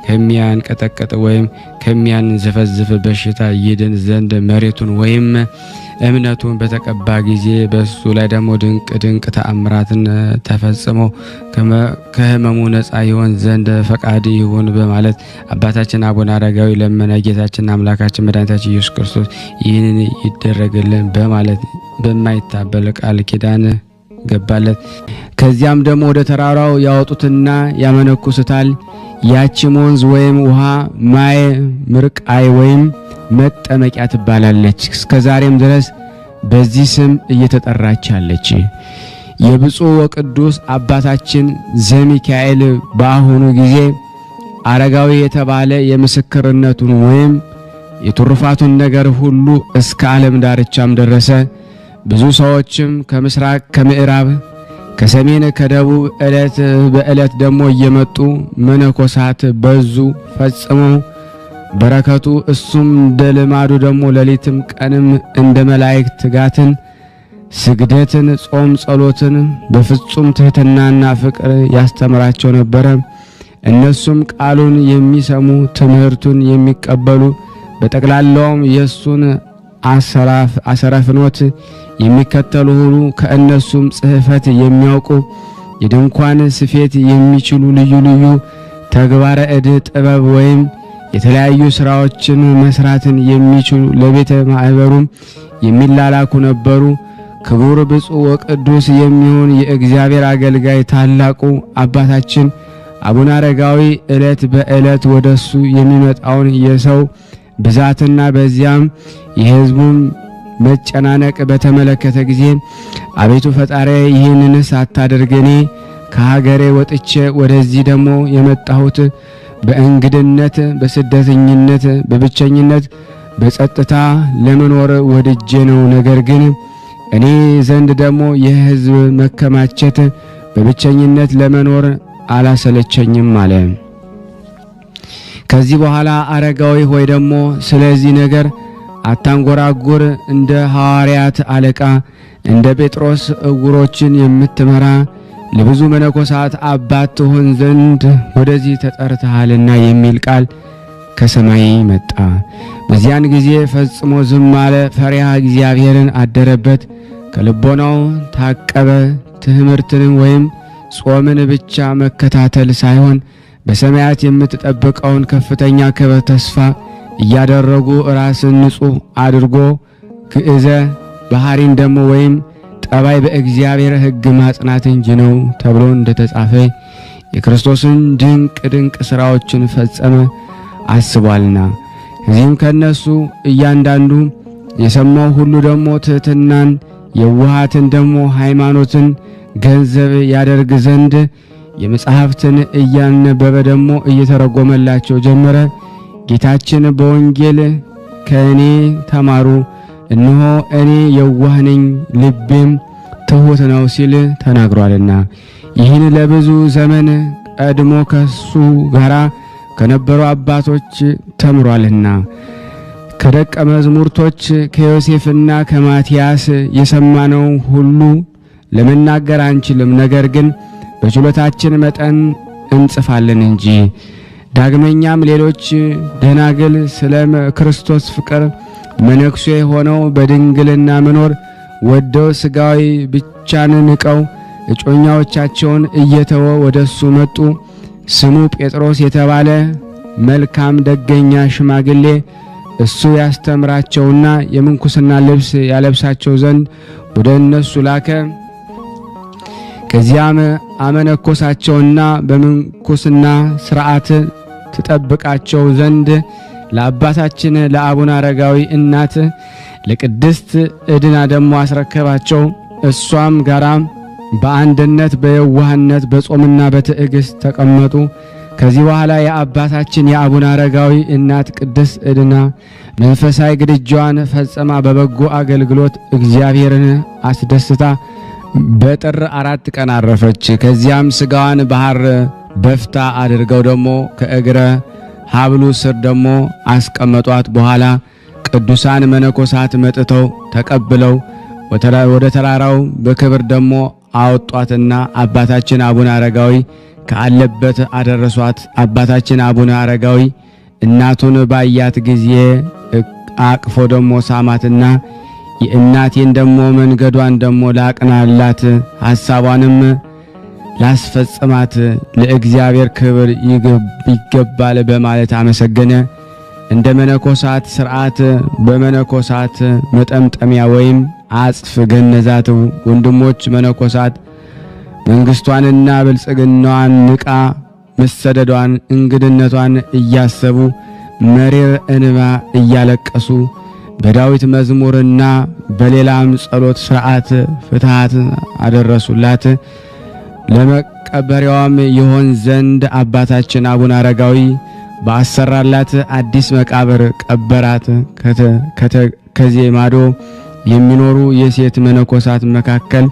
ከሚያንቀጠቅጥ ወይም ከሚያንዘፈዝፍ በሽታ ይድን ዘንድ መሬቱን ወይም እምነቱን በተቀባ ጊዜ በሱ ላይ ደግሞ ድንቅ ድንቅ ተአምራትን ተፈጽሞ ከህመሙ ነፃ ይሆን ዘንድ ፈቃድ ይሁን በማለት አባታችን አቡነ አረጋዊ ለመነ። ጌታችን አምላካችን መድኃኒታችን ኢየሱስ ክርስቶስ ይህንን ይደረግልን በማለት በማይታበል ቃል ኪዳን ገባለት። ከዚያም ደግሞ ወደ ተራራው ያወጡትና ያመነኩስታል። ያቺም ወንዝ ወይም ውሃ ማየ ምርቃይ ወይም መጠመቂያ ትባላለች። እስከዛሬም ድረስ በዚህ ስም እየተጠራች አለች። የብፁዕ ወቅዱስ አባታችን ዘሚካኤል በአሁኑ ጊዜ አረጋዊ የተባለ የምስክርነቱን ወይም የትሩፋቱን ነገር ሁሉ እስከ ዓለም ዳርቻም ደረሰ። ብዙ ሰዎችም ከምስራቅ ከምዕራብ ከሰሜን ከደቡብ ዕለት በዕለት ደግሞ እየመጡ መነኮሳት በዙ ፈጽመው በረከቱ እሱም እንደ ልማዱ ደግሞ ሌሊትም ቀንም እንደ መላእክት ትጋትን፣ ስግደትን፣ ጾም፣ ጸሎትን በፍጹም ትህትናና ፍቅር ያስተምራቸው ነበረ። እነሱም ቃሉን የሚሰሙ ትምህርቱን የሚቀበሉ በጠቅላላውም የሱን አሰራፍኖት የሚከተሉ ሁሉ ከእነሱም ጽሕፈት የሚያውቁ የድንኳን ስፌት የሚችሉ ልዩ ልዩ ተግባረ ዕድ ጥበብ ወይም የተለያዩ ስራዎችን መስራትን የሚችሉ ለቤተ ማህበሩም የሚላላኩ ነበሩ። ክቡር ብፁዕ ወቅዱስ የሚሆን የእግዚአብሔር አገልጋይ ታላቁ አባታችን አቡነ አረጋዊ ዕለት በዕለት ወደሱ የሚመጣውን የሰው ብዛትና በዚያም የሕዝቡን መጨናነቅ በተመለከተ ጊዜ አቤቱ ፈጣሪ ይህንንስ አታድርገኔ ከሀገሬ ወጥቼ ወደዚህ ደግሞ የመጣሁት በእንግድነት በስደተኝነት በብቸኝነት በጸጥታ ለመኖር ወድጄ ነው። ነገር ግን እኔ ዘንድ ደግሞ የሕዝብ መከማቸት በብቸኝነት ለመኖር አላሰለቸኝም አለ። ከዚህ በኋላ አረጋዊ ሆይ ደግሞ ስለዚህ ነገር አታንጎራጉር፣ እንደ ሐዋርያት አለቃ እንደ ጴጥሮስ ዕውሮችን የምትመራ ለብዙ መነኮሳት አባት ትሆን ዘንድ ወደዚህ ተጠርተሃልና የሚል ቃል ከሰማይ መጣ። በዚያን ጊዜ ፈጽሞ ዝም አለ። ፈሪሃ እግዚአብሔርን አደረበት፣ ከልቦናው ታቀበ። ትምህርትን ወይም ጾምን ብቻ መከታተል ሳይሆን በሰማያት የምትጠብቀውን ከፍተኛ ክብር ተስፋ እያደረጉ ራስን ንጹሕ አድርጎ ግዕዘ ባህሪን ደግሞ ወይም ጠባይ በእግዚአብሔር ሕግ ማጽናት እንጂ ነው ተብሎ እንደተጻፈ የክርስቶስን ድንቅ ድንቅ ሥራዎችን ፈጸመ አስቧልና። ከዚህም ከነሱ እያንዳንዱ የሰማው ሁሉ ደግሞ ትሕትናን የዋሃትን ደግሞ ሃይማኖትን ገንዘብ ያደርግ ዘንድ የመጽሐፍትን እያነበበ ደግሞ እየተረጎመላቸው ጀመረ። ጌታችን በወንጌል ከእኔ ተማሩ እነሆ እኔ የዋህ ነኝ ልቤም ትሑት ነው ሲል ተናግሯልና ይህን ለብዙ ዘመን ቀድሞ ከሱ ጋራ ከነበሩ አባቶች ተምሯልና ከደቀ መዛሙርቶች ከዮሴፍና ከማቲያስ የሰማነው ሁሉ ለመናገር አንችልም፣ ነገር ግን በችሎታችን መጠን እንጽፋለን እንጂ። ዳግመኛም ሌሎች ደናግል ስለ ክርስቶስ ፍቅር መነኩሴ ሆነው በድንግልና መኖር ወደው ሥጋዊ ብቻን ንቀው እጮኛዎቻቸውን እየተወ ወደሱ መጡ። ስሙ ጴጥሮስ የተባለ መልካም ደገኛ ሽማግሌ እሱ ያስተምራቸውና የምንኩስና ልብስ ያለብሳቸው ዘንድ ወደ እነሱ ላከ። ከዚያም አመነኮሳቸውና በምንኩስና ሥርዓት ትጠብቃቸው ዘንድ ለአባታችን ለአቡነ አረጋዊ እናት ለቅድስት ዕድና ደግሞ አስረከባቸው። እሷም ጋራ በአንድነት በየዋህነት በጾምና በትዕግስት ተቀመጡ። ከዚህ በኋላ የአባታችን የአቡነ አረጋዊ እናት ቅድስት ዕድና መንፈሳዊ ግድጃዋን ፈጽማ በበጎ አገልግሎት እግዚአብሔርን አስደስታ በጥር 4 ቀን አረፈች። ከዚያም ሥጋዋን ባህር በፍታ አድርገው ደግሞ ከእግረ ሀብሉ ስር ደግሞ አስቀመጧት። በኋላ ቅዱሳን መነኮሳት መጥተው ተቀብለው ወደ ተራራው በክብር ደግሞ አወጧትና አባታችን አቡነ አረጋዊ ካለበት አደረሷት። አባታችን አቡነ አረጋዊ እናቱን ባያት ጊዜ አቅፎ ደግሞ ሳማትና የእናቴን ደግሞ መንገዷን ደግሞ ላቅናላት ሐሳቧንም ላስፈጽማት ለእግዚአብሔር ክብር ይገባል በማለት አመሰገነ። እንደ መነኮሳት ሥርዓት በመነኮሳት መጠምጠሚያ ወይም አጽፍ ገነዛት። ወንድሞች መነኮሳት መንግስቷንና ብልጽግናዋን ንቃ መሰደዷን እንግድነቷን እያሰቡ መሪር እንባ እያለቀሱ በዳዊት መዝሙርና በሌላም ጸሎት ሥርዓት ፍትሃት አደረሱላት። ለመቀበሪያዋም ይሆን ዘንድ አባታችን አቡነ አረጋዊ ባሰራላት አዲስ መቃብር ቀበራት። ከዚህ ማዶ የሚኖሩ የሴት መነኮሳት መካከል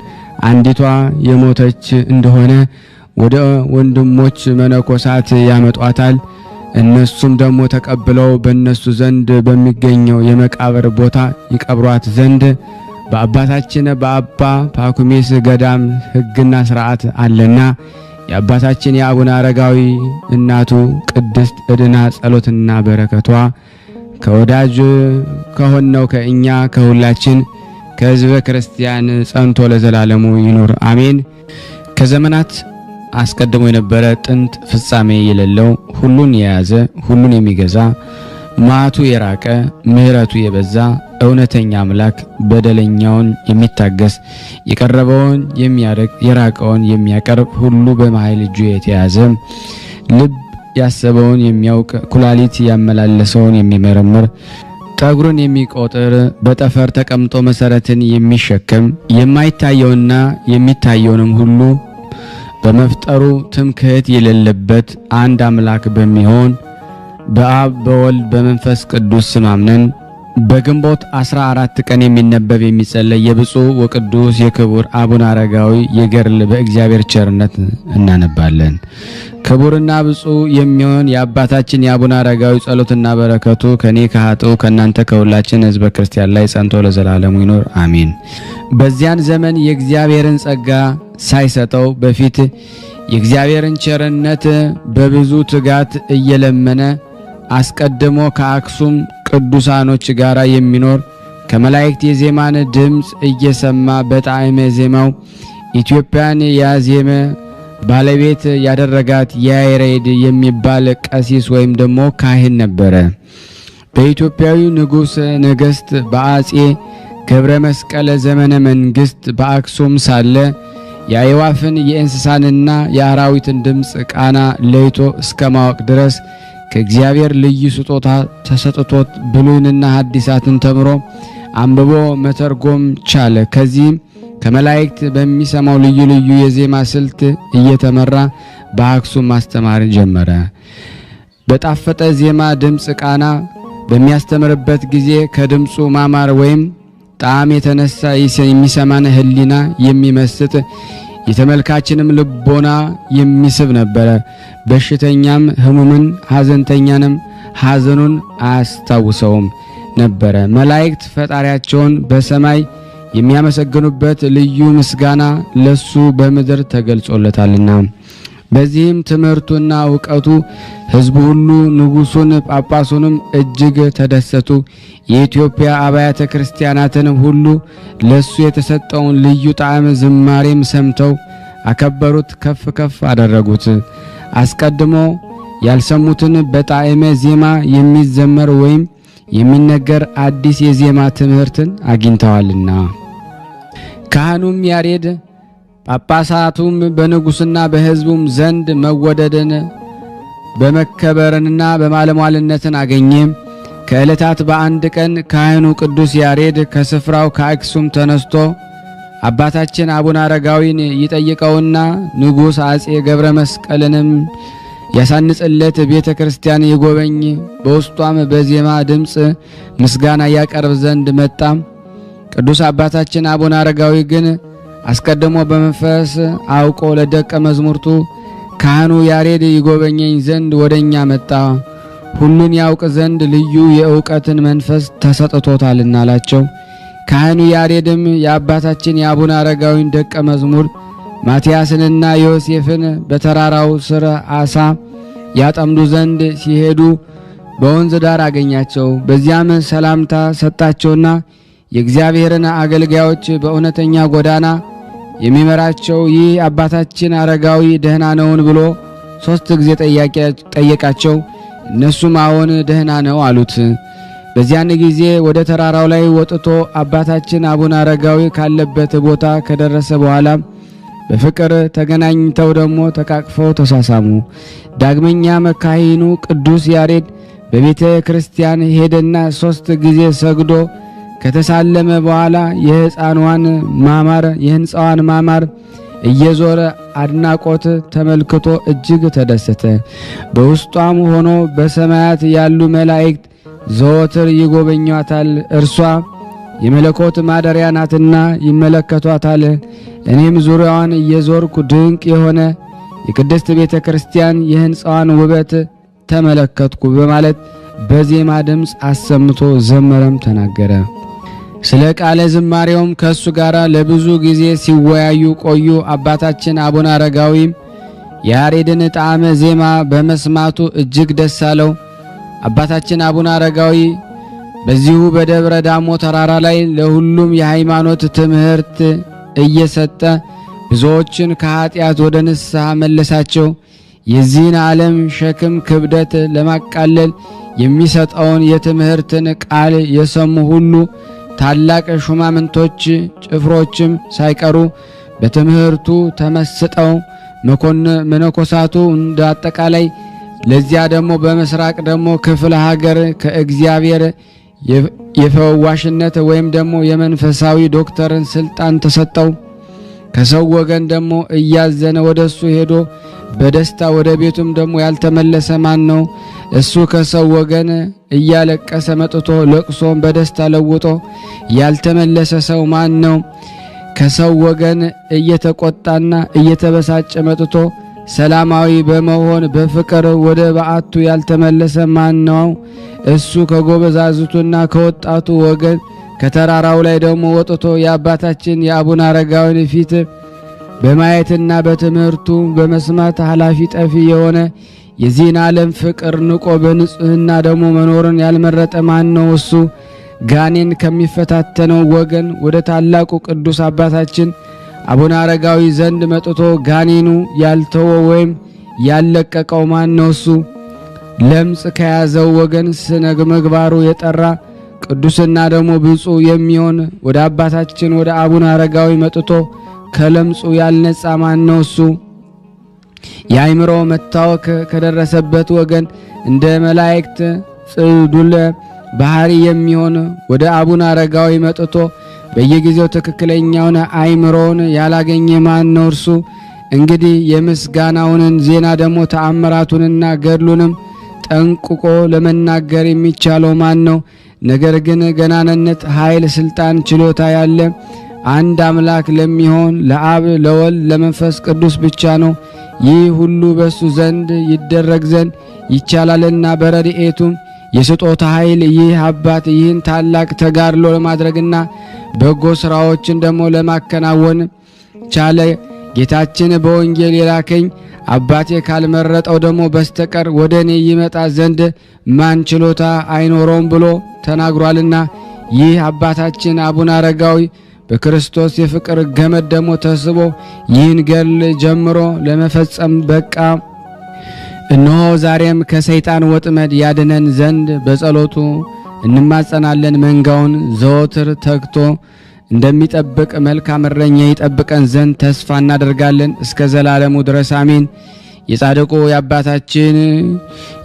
አንዲቷ የሞተች እንደሆነ ወደ ወንድሞች መነኮሳት ያመጧታል። እነሱም ደግሞ ተቀብለው በእነሱ ዘንድ በሚገኘው የመቃብር ቦታ ይቀብሯት ዘንድ በአባታችን በአባ ፓኩሚስ ገዳም ሕግና ሥርዓት አለና የአባታችን የአቡነ አረጋዊ እናቱ ቅድስት ዕድና ጸሎትና በረከቷ ከወዳጅ ከሆነው ከእኛ ከሁላችን ከሕዝበ ክርስቲያን ጸንቶ ለዘላለሙ ይኑር አሜን። ከዘመናት አስቀድሞ የነበረ ጥንት ፍጻሜ የሌለው ሁሉን የያዘ ሁሉን የሚገዛ መዓቱ የራቀ ምሕረቱ የበዛ እውነተኛ አምላክ በደለኛውን የሚታገስ የቀረበውን የሚያርቅ የራቀውን የሚያቀርብ ሁሉ በመኃይል እጁ የተያዘ ልብ ያሰበውን የሚያውቅ ኩላሊት ያመላለሰውን የሚመረምር ጠጉርን የሚቆጥር በጠፈር ተቀምጦ መሰረትን የሚሸከም የማይታየውና የሚታየውንም ሁሉ በመፍጠሩ ትምክህት የሌለበት አንድ አምላክ በሚሆን በአብ በወልድ በመንፈስ ቅዱስ ስም አምነን በግንቦት 14 ቀን የሚነበብ የሚጸለይ የብፁዕ ወቅዱስ የክቡር አቡነ አረጋዊ የገድል በእግዚአብሔር ቸርነት እናነባለን። ክቡርና ብፁዕ የሚሆን የአባታችን የአቡነ አረጋዊ ጸሎትና በረከቱ ከኔ ከኃጥኡ ከእናንተ ከሁላችን ሕዝበ ክርስቲያን ላይ ጸንቶ ለዘላለሙ ይኖር አሜን። በዚያን ዘመን የእግዚአብሔርን ጸጋ ሳይሰጠው በፊት የእግዚአብሔርን ቸርነት በብዙ ትጋት እየለመነ አስቀድሞ ከአክሱም ቅዱሳኖች ጋር የሚኖር ከመላእክት የዜማን ድምፅ እየሰማ በጣዕመ ዜማው ኢትዮጵያን ያዜመ ባለቤት ያደረጋት ያሬድ የሚባል ቀሲስ ወይም ደግሞ ካህን ነበረ። በኢትዮጵያዊ ንጉሥ ነገሥት በአጼ ገብረ መስቀል ዘመነ መንግሥት በአክሱም ሳለ የአዕዋፍን የእንስሳንና የአራዊትን ድምፅ ቃና ለይቶ እስከ ማወቅ ድረስ ከእግዚአብሔር ልዩ ስጦታ ተሰጥቶት ብሉይንና ሐዲሳትን ተምሮ አንብቦ መተርጎም ቻለ። ከዚህም ከመላእክት በሚሰማው ልዩ ልዩ የዜማ ስልት እየተመራ በአክሱም ማስተማር ጀመረ። በጣፈጠ ዜማ ድምፅ ቃና በሚያስተምርበት ጊዜ ከድምፁ ማማር ወይም ጣዕም የተነሳ የሚሰማን ሕሊና የሚመስጥ የተመልካችንም ልቦና የሚስብ ነበረ። በሽተኛም ሕሙምን ሐዘንተኛንም ሐዘኑን አያስታውሰውም ነበረ። መላእክት ፈጣሪያቸውን በሰማይ የሚያመሰግኑበት ልዩ ምስጋና ለሱ በምድር ተገልጾለታልና በዚህም ትምህርቱና ዕውቀቱ ሕዝቡ ሁሉ ንጉሡን ጳጳሱንም እጅግ ተደሰቱ። የኢትዮጵያ አብያተ ክርስቲያናትንም ሁሉ ለሱ የተሰጠውን ልዩ ጣዕም ዝማሬም ሰምተው አከበሩት፣ ከፍ ከፍ አደረጉት። አስቀድሞ ያልሰሙትን በጣዕመ ዜማ የሚዘመር ወይም የሚነገር አዲስ የዜማ ትምህርትን አግኝተዋልና። ካህኑም ያሬድ ጳጳሳቱም በንጉሥና በሕዝቡም ዘንድ መወደድን በመከበርንና በማለሟልነትን አገኘ። ከዕለታት በአንድ ቀን ካህኑ ቅዱስ ያሬድ ከስፍራው ከአክሱም ተነስቶ አባታችን አቡነ አረጋዊን ይጠይቀውና ንጉሥ አጼ ገብረ መስቀልንም ያሳንጽለት ቤተ ክርስቲያን ይጎበኝ፣ በውስጧም በዜማ ድምፅ ምስጋና ያቀርብ ዘንድ መጣ። ቅዱስ አባታችን አቡነ አረጋዊ ግን አስቀድሞ በመንፈስ አውቆ ለደቀ መዝሙርቱ ካህኑ ያሬድ ይጎበኘኝ ዘንድ ወደኛ መጣ፣ ሁሉን ያውቅ ዘንድ ልዩ የእውቀትን መንፈስ ተሰጥቶታልና አላቸው። ካህኑ ያሬድም የአባታችን የአቡነ አረጋዊን ደቀ መዝሙር ማትያስንና ዮሴፍን በተራራው ስር አሳ ያጠምዱ ዘንድ ሲሄዱ በወንዝ ዳር አገኛቸው። በዚያም ሰላምታ ሰጣቸውና የእግዚአብሔርን አገልጋዮች በእውነተኛ ጎዳና የሚመራቸው ይህ አባታችን አረጋዊ ደህና ነውን ብሎ 3 ጊዜ ጠየቃቸው። እነሱም አዎን ደህና ነው አሉት። በዚያን ጊዜ ወደ ተራራው ላይ ወጥቶ አባታችን አቡነ አረጋዊ ካለበት ቦታ ከደረሰ በኋላ በፍቅር ተገናኝተው ደግሞ ተቃቅፈው ተሳሳሙ። ዳግመኛም ካህኑ ቅዱስ ያሬድ በቤተ ክርስቲያን ሄደና 3 ጊዜ ሰግዶ ከተሳለመ በኋላ የሕንፃዋን ማማር እየዞረ አድናቆት ተመልክቶ እጅግ ተደሰተ። በውስጧም ሆኖ በሰማያት ያሉ መላእክት ዘወትር ይጎበኟታል፣ እርሷ የመለኮት ማደሪያ ናትና ይመለከቷታል። እኔም ዙሪያዋን እየዞርኩ ድንቅ የሆነ የቅድስት ቤተ ክርስቲያን የሕንፃዋን ውበት ተመለከትኩ በማለት በዜማ ድምፅ አሰምቶ ዘመረም ተናገረ። ስለ ቃለ ዝማሬውም ከሱ ጋር ለብዙ ጊዜ ሲወያዩ ቆዩ። አባታችን አቡነ አረጋዊም የያሬድን ጣዕመ ዜማ በመስማቱ እጅግ ደስ አለው። አባታችን አቡነ አረጋዊ በዚሁ በደብረ ዳሞ ተራራ ላይ ለሁሉም የሃይማኖት ትምህርት እየሰጠ ብዙዎችን ከኃጢአት ወደ ንስሐ መለሳቸው። የዚህን ዓለም ሸክም ክብደት ለማቃለል የሚሰጠውን የትምህርትን ቃል የሰሙ ሁሉ ታላቅ ሹማምንቶች ጭፍሮችም ሳይቀሩ በትምህርቱ ተመስጠው መነኮሳቱ እንደ አጠቃላይ ለዚያ ደግሞ በመስራቅ ደግሞ ክፍለ ሀገር ከእግዚአብሔር የፈዋሽነት ወይም ደግሞ የመንፈሳዊ ዶክተርን ስልጣን ተሰጠው። ከሰው ወገን ደግሞ እያዘነ ወደሱ ሄዶ በደስታ ወደ ቤቱም ደግሞ ያልተመለሰ ማን ነው? እሱ ከሰው ወገን እያለቀሰ መጥቶ ለቅሶን በደስታ ለውጦ ያልተመለሰ ሰው ማን ነው? ከሰው ወገን እየተቆጣና እየተበሳጨ መጥቶ ሰላማዊ በመሆን በፍቅር ወደ በዓቱ ያልተመለሰ ማን ነው? እሱ ከጎበዛዝቱና ከወጣቱ ወገን ከተራራው ላይ ደግሞ ወጥቶ የአባታችን የአቡነ አረጋዊን ፊት በማየትና በትምህርቱ በመስማት ኃላፊ ጠፊ የሆነ የዚህን ዓለም ፍቅር ንቆ በንጽህና ደግሞ መኖርን ያልመረጠ ማን ነው? እሱ ጋኔን ከሚፈታተነው ወገን ወደ ታላቁ ቅዱስ አባታችን አቡነ አረጋዊ ዘንድ መጥቶ ጋኔኑ ያልተወ ወይም ያለቀቀው ማን ነው? እሱ ለምጽ ከያዘው ወገን ስነ ምግባሩ የጠራ ቅዱስና ደግሞ ብፁዕ የሚሆን ወደ አባታችን ወደ አቡነ አረጋዊ መጥቶ ከለምጹ ያልነጻ ማን ነው? እሱ የአእምሮ መታወክ ከደረሰበት ወገን እንደ መላእክት ጽዱለ ባህሪ የሚሆን ወደ አቡነ አረጋዊ መጥቶ በየጊዜው ትክክለኛውን አእምሮን ያላገኘ ማን ነው? እርሱ እንግዲህ የምስጋናውን ዜና ደግሞ ተአምራቱንና ገድሉንም ጠንቅቆ ለመናገር የሚቻለው ማን ነው? ነገር ግን ገናንነት፣ ኃይል፣ ስልጣን፣ ችሎታ ያለ አንድ አምላክ ለሚሆን ለአብ ለወልድ ለመንፈስ ቅዱስ ብቻ ነው። ይህ ሁሉ በሱ ዘንድ ይደረግ ዘንድ ይቻላልና በረድኤቱም የስጦታ ኃይል ይህ አባት ይህን ታላቅ ተጋድሎ ለማድረግና በጎ ስራዎችን ደግሞ ለማከናወን ቻለ። ጌታችን በወንጌል የላከኝ አባቴ ካልመረጠው ደግሞ በስተቀር ወደ እኔ ይመጣ ዘንድ ማን ችሎታ አይኖረውም ብሎ ተናግሯልና ይህ አባታችን አቡነ አረጋዊ በክርስቶስ የፍቅር ገመድ ደግሞ ተስቦ ይህን ገድል ጀምሮ ለመፈጸም በቃ። እነሆ ዛሬም ከሰይጣን ወጥመድ ያድነን ዘንድ በጸሎቱ እንማጸናለን። መንጋውን ዘወትር ተግቶ እንደሚጠብቅ መልካም እረኛ ይጠብቀን ዘንድ ተስፋ እናደርጋለን እስከ ዘላለሙ ድረስ አሜን። የጻድቁ የአባታችን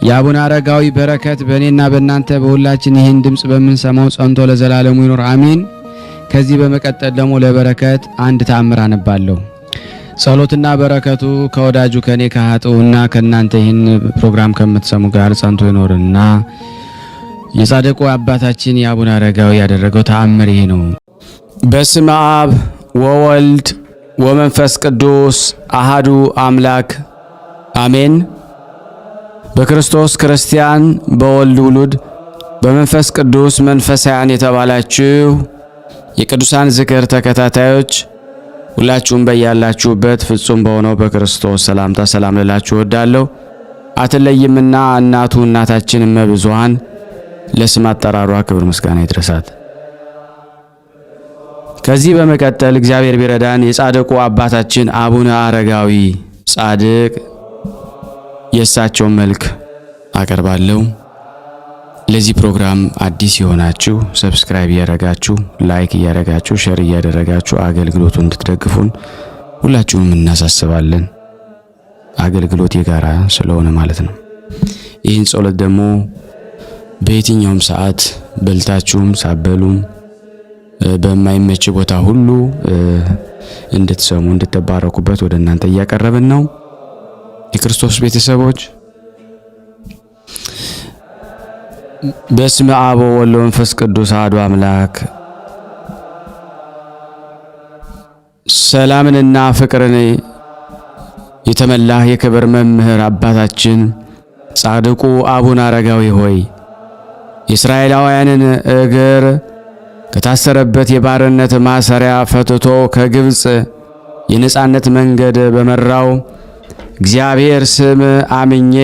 የአቡነ አረጋዊ በረከት በእኔና በእናንተ በሁላችን ይህን ድምፅ በምንሰማው ጸንቶ ለዘላለሙ ይኖር አሜን። ከዚህ በመቀጠል ደግሞ ለበረከት አንድ ተአምር አነባለሁ። ጸሎትና በረከቱ ከወዳጁ ከኔ ከኃጥኡና ከእናንተ ይህን ፕሮግራም ከምትሰሙ ጋር ጸንቶ ይኖርና የጻድቁ አባታችን የአቡነ አረጋዊ ያደረገው ተአምር ይሄ ነው። በስመ አብ ወወልድ ወመንፈስ ቅዱስ አሃዱ አምላክ አሜን። በክርስቶስ ክርስቲያን በወልድ ውሉድ በመንፈስ ቅዱስ መንፈሳውያን የተባላችሁ የቅዱሳን ዝክር ተከታታዮች ሁላችሁም በያላችሁበት ፍጹም በሆነው በክርስቶስ ሰላምታ ሰላም ልላችሁ እወዳለሁ። አትለይምና እናቱ እናታችን እመብዙኃን ለስም አጠራሯ ክብር ምስጋና ይድረሳት። ከዚህ በመቀጠል እግዚአብሔር ቢረዳን የጻድቁ አባታችን አቡነ አረጋዊ ጻድቅ የእሳቸውን መልክ አቀርባለሁ። ለዚህ ፕሮግራም አዲስ የሆናችሁ ሰብስክራይብ እያደረጋችሁ ላይክ እያደረጋችሁ ሼር እያደረጋችሁ አገልግሎቱን እንድትደግፉን ሁላችሁም እናሳስባለን። አገልግሎት የጋራ ስለሆነ ማለት ነው። ይህን ጸሎት ደግሞ በየትኛውም ሰዓት በልታችሁም ሳበሉም በማይመች ቦታ ሁሉ እንድትሰሙ እንድትባረኩበት ወደ እናንተ እያቀረብን ነው። የክርስቶስ ቤተሰቦች በስመ አብ ወወልድ ወመንፈስ ቅዱስ አሐዱ አምላክ ሰላምንና ፍቅርን የተመላህ የክብር መምህር አባታችን ጻድቁ አቡነ አረጋዊ ሆይ የእስራኤላውያንን እግር ከታሰረበት የባርነት ማሰሪያ ፈትቶ ከግብጽ የነጻነት መንገድ በመራው እግዚአብሔር ስም አምኜ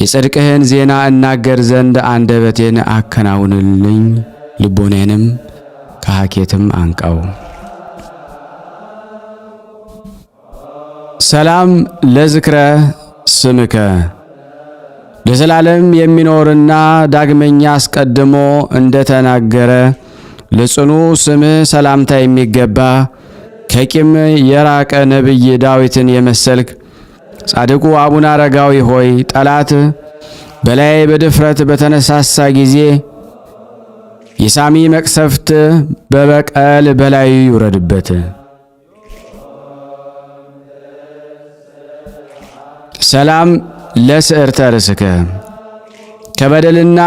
የጽድቅህን ዜና እናገር ዘንድ አንደበቴን አከናውንልኝ፣ ልቦኔንም ከሐኬትም አንቃው። ሰላም ለዝክረ ስምከ ለዘላለም የሚኖርና ዳግመኛ አስቀድሞ እንደተናገረ ለጽኑ ስምህ ሰላምታ የሚገባ ከቂም የራቀ ነቢይ ዳዊትን የመሰልክ ጻድቁ አቡነ አረጋዊ ሆይ ጠላት በላይ በድፍረት በተነሳሳ ጊዜ የሳሚ መቅሰፍት በበቀል በላይ ይውረድበት። ሰላም ለስዕርተ ርእስከ ከበደልና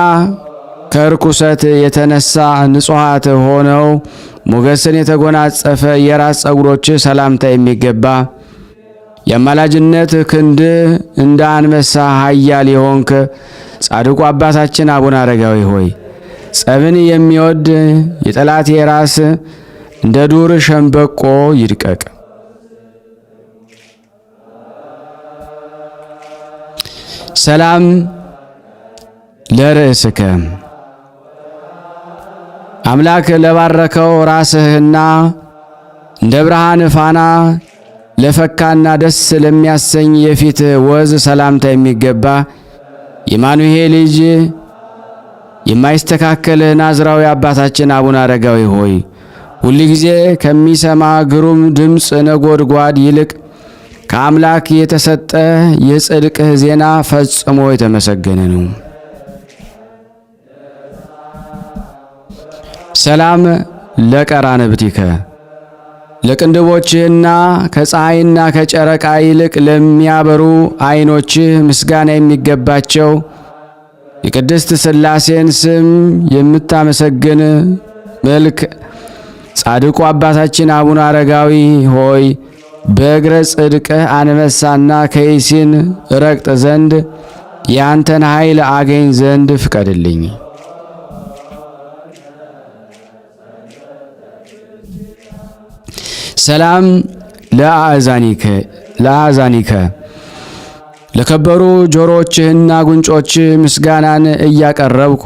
ከርኩሰት የተነሳ ንጹሃት ሆነው ሞገስን የተጎናጸፈ የራስ ጸጉሮች ሰላምታ የሚገባ የአማላጅነት ክንድ እንደ አንበሳ ኃያል የሆንክ ጻድቁ አባታችን አቡነ አረጋዊ ሆይ ጸብን የሚወድ የጠላት የራስ እንደ ዱር ሸምበቆ ይድቀቅ። ሰላም ለርእስከ አምላክ ለባረከው ራስህና እንደ ብርሃን ፋና ለፈካና ደስ ለሚያሰኝ የፊት ወዝ ሰላምታ የሚገባ የማኑሄ ልጅ የማይስተካከል ናዝራዊ አባታችን አቡነ አረጋዊ ሆይ ሁል ጊዜ ከሚሰማ ግሩም ድምፅ ነጎድጓድ ይልቅ ከአምላክ የተሰጠ የጽድቅህ ዜና ፈጽሞ የተመሰገነ ነው። ሰላም ለቀራንብቲከ ለቅንድቦችህና ከፀሐይና ከጨረቃ ይልቅ ለሚያበሩ ዓይኖችህ ምስጋና የሚገባቸው የቅድስት ሥላሴን ስም የምታመሰግን መልክ ጻድቁ አባታችን አቡነ አረጋዊ ሆይ በእግረ ጽድቅህ አንበሳና ከይሲን ረግጥ ዘንድ ያንተን ኃይል አገኝ ዘንድ ፍቀድልኝ። ሰላም ለአዛኒከ ለከበሩ ጆሮችህና ጉንጮች ምስጋናን እያቀረብኩ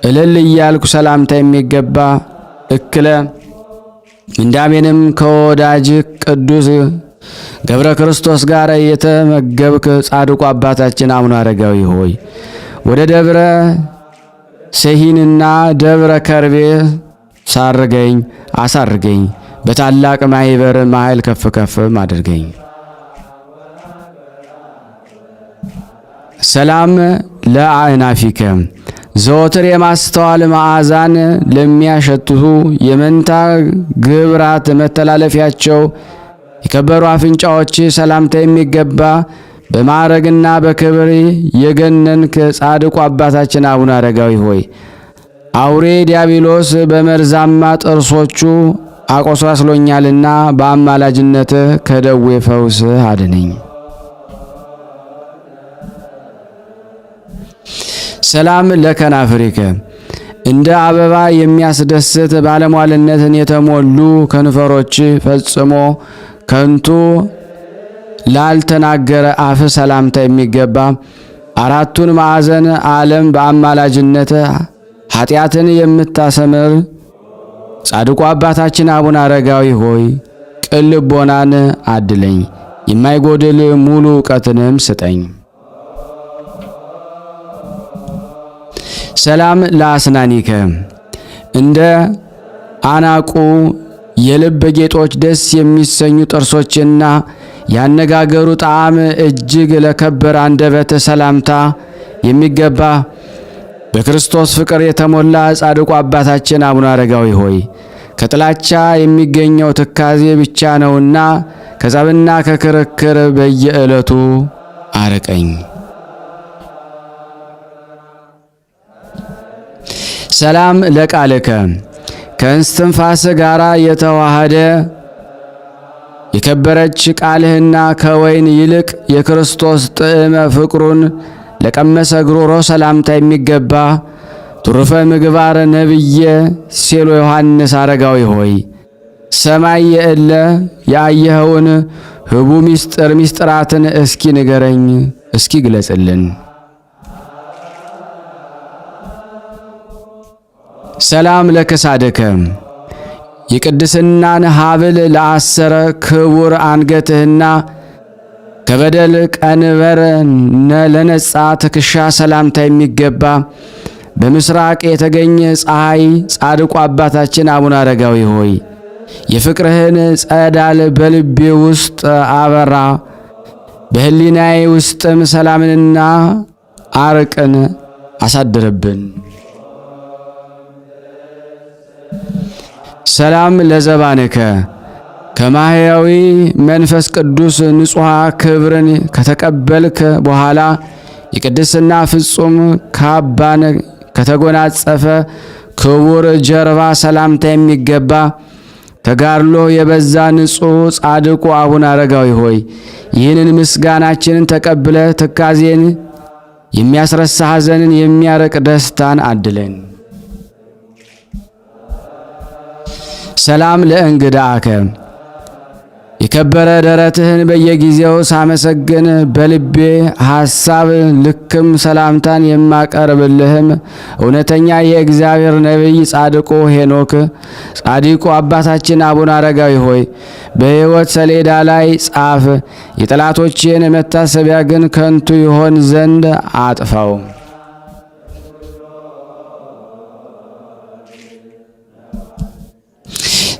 እልል እያልኩ ሰላምታ የሚገባ እክለ ምንዳቤንም ከወዳጅ ቅዱስ ገብረ ክርስቶስ ጋር የተመገብክ ጻድቁ አባታችን አቡነ አረጋዊ ሆይ ወደ ደብረ ሰሂንና ደብረ ከርቤ አሳርገኝ፣ በታላቅ ማህበር መሃል ከፍ ከፍም አድርገኝ። ሰላም ለአእናፊከ ዘወትር የማስተዋል መዓዛን ለሚያሸትቱ የመንታ ግብራት መተላለፊያቸው የከበሩ አፍንጫዎች ሰላምታ የሚገባ በማዕረግና በክብር የገነንክ ጻድቁ አባታችን አቡነ አረጋዊ ሆይ አውሬ ዲያብሎስ በመርዛማ ጥርሶቹ አቆስሏልና በአማላጅነት ከደዌ ፈውስ አድነኝ። ሰላም ለከናፍሪከ እንደ አበባ የሚያስደስት ባለሟልነትን የተሞሉ ከንፈሮች ፈጽሞ ከንቱ ላልተናገረ አፍ ሰላምታ የሚገባ አራቱን ማዕዘን ዓለም በአማላጅነት ኃጢአትን የምታሰምር ጻድቁ አባታችን አቡነ አረጋዊ ሆይ ቅን ልቦናን አድለኝ፣ የማይጎድል ሙሉ ዕውቀትንም ስጠኝ። ሰላም ለአስናኒከ እንደ አናቁ የልብ ጌጦች ደስ የሚሰኙ ጥርሶችና ያነጋገሩ ጣዕም እጅግ ለከበረ አንደበት ሰላምታ የሚገባ በክርስቶስ ፍቅር የተሞላ ጻድቁ አባታችን አቡነ አረጋዊ ሆይ ከጥላቻ የሚገኘው ትካዜ ብቻ ነውና ከጸብና ከክርክር በየዕለቱ አርቀኝ። ሰላም ለቃልከ ከእስትንፋስ ጋራ የተዋሃደ የከበረች ቃልህና ከወይን ይልቅ የክርስቶስ ጥዕመ ፍቅሩን ለቀመሰ ጉሮሮ ሰላምታ የሚገባ ትሩፈ ምግባር ነብየ ሴሎ ዮሐንስ አረጋዊ ሆይ ሰማይ የእለ ያየኸውን ህቡ ሚስጥራትን እስኪ ንገረኝ፣ እስኪ ግለጽልን። ሰላም ለከሳደከ የቅድስናን ሀብል ለአሰረ ክቡር አንገትህና ከበደል ቀንበር ለነጻ ትከሻ ሰላምታ የሚገባ በምስራቅ የተገኘ ፀሐይ ጻድቁ አባታችን አቡነ አረጋዊ ሆይ የፍቅርህን ጸዳል በልቤ ውስጥ አበራ፣ በህሊናዬ ውስጥም ሰላምንና አርቅን አሳድርብን። ሰላም ለዘባንከ ከማህያዊ መንፈስ ቅዱስ ንጹሐ ክብርን ከተቀበልክ በኋላ የቅድስና ፍጹም ካባን ከተጎናጸፈ ክቡር ጀርባ ሰላምታ የሚገባ ተጋድሎ የበዛ ንጹሕ ጻድቁ አቡነ አረጋዊ ሆይ ይህንን ምስጋናችንን ተቀብለ ትካዜን የሚያስረሳ ሐዘንን የሚያርቅ ደስታን አድለን። ሰላም ለእንግዳከ የከበረ ደረትህን በየጊዜው ሳመሰግን በልቤ ሐሳብ ልክም ሰላምታን የማቀርብልህም እውነተኛ የእግዚአብሔር ነቢይ ጻድቁ ሄኖክ ጻድቁ አባታችን አቡነ አረጋዊ ሆይ በሕይወት ሰሌዳ ላይ ጻፍ፣ የጠላቶቼን መታሰቢያ ግን ከንቱ ይሆን ዘንድ አጥፋው።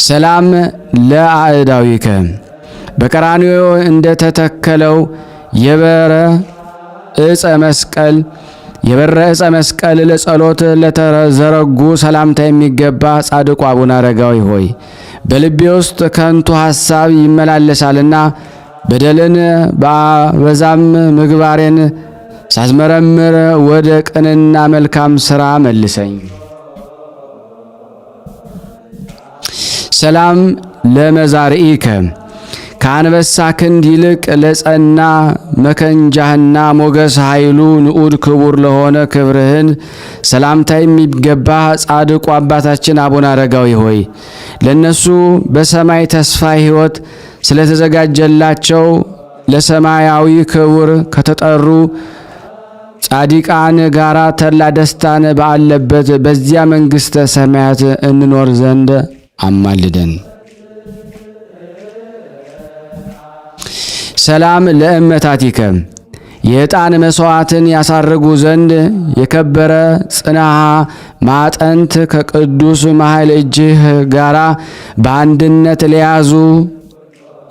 ሰላም ለአዕዳዊከ በቀራንዮ እንደተተከለው የበረ ዕፀ መስቀል ለጸሎት ለተዘረጉ ሰላምታ የሚገባ ጻድቁ አቡነ አረጋዊ ሆይ በልቤ ውስጥ ከንቱ ሐሳብ ይመላለሳልና በደልን በአበዛም ምግባሬን ሳስመረምር ወደ ቅንና መልካም ሥራ መልሰኝ። ሰላም ለመዛርኢከ ከአንበሳ ክንድ ይልቅ ለጸና መከንጃህና ሞገስ ኃይሉ ንዑድ ክቡር ለሆነ ክብርህን ሰላምታ የሚገባ ጻድቁ አባታችን አቡነ አረጋዊ ሆይ ለነሱ በሰማይ ተስፋ ሕይወት ስለተዘጋጀላቸው ለሰማያዊ ክብር ከተጠሩ ጻድቃን ጋራ ተድላ ደስታን ባለበት በዚያ መንግሥተ ሰማያት እንኖር ዘንድ አማልደን። ሰላም ለእመታቲከ የዕጣን መሥዋዕትን ያሳርጉ ዘንድ የከበረ ጽንሐ ማጠንት ከቅዱስ መሃል እጅህ ጋራ በአንድነት ለያዙ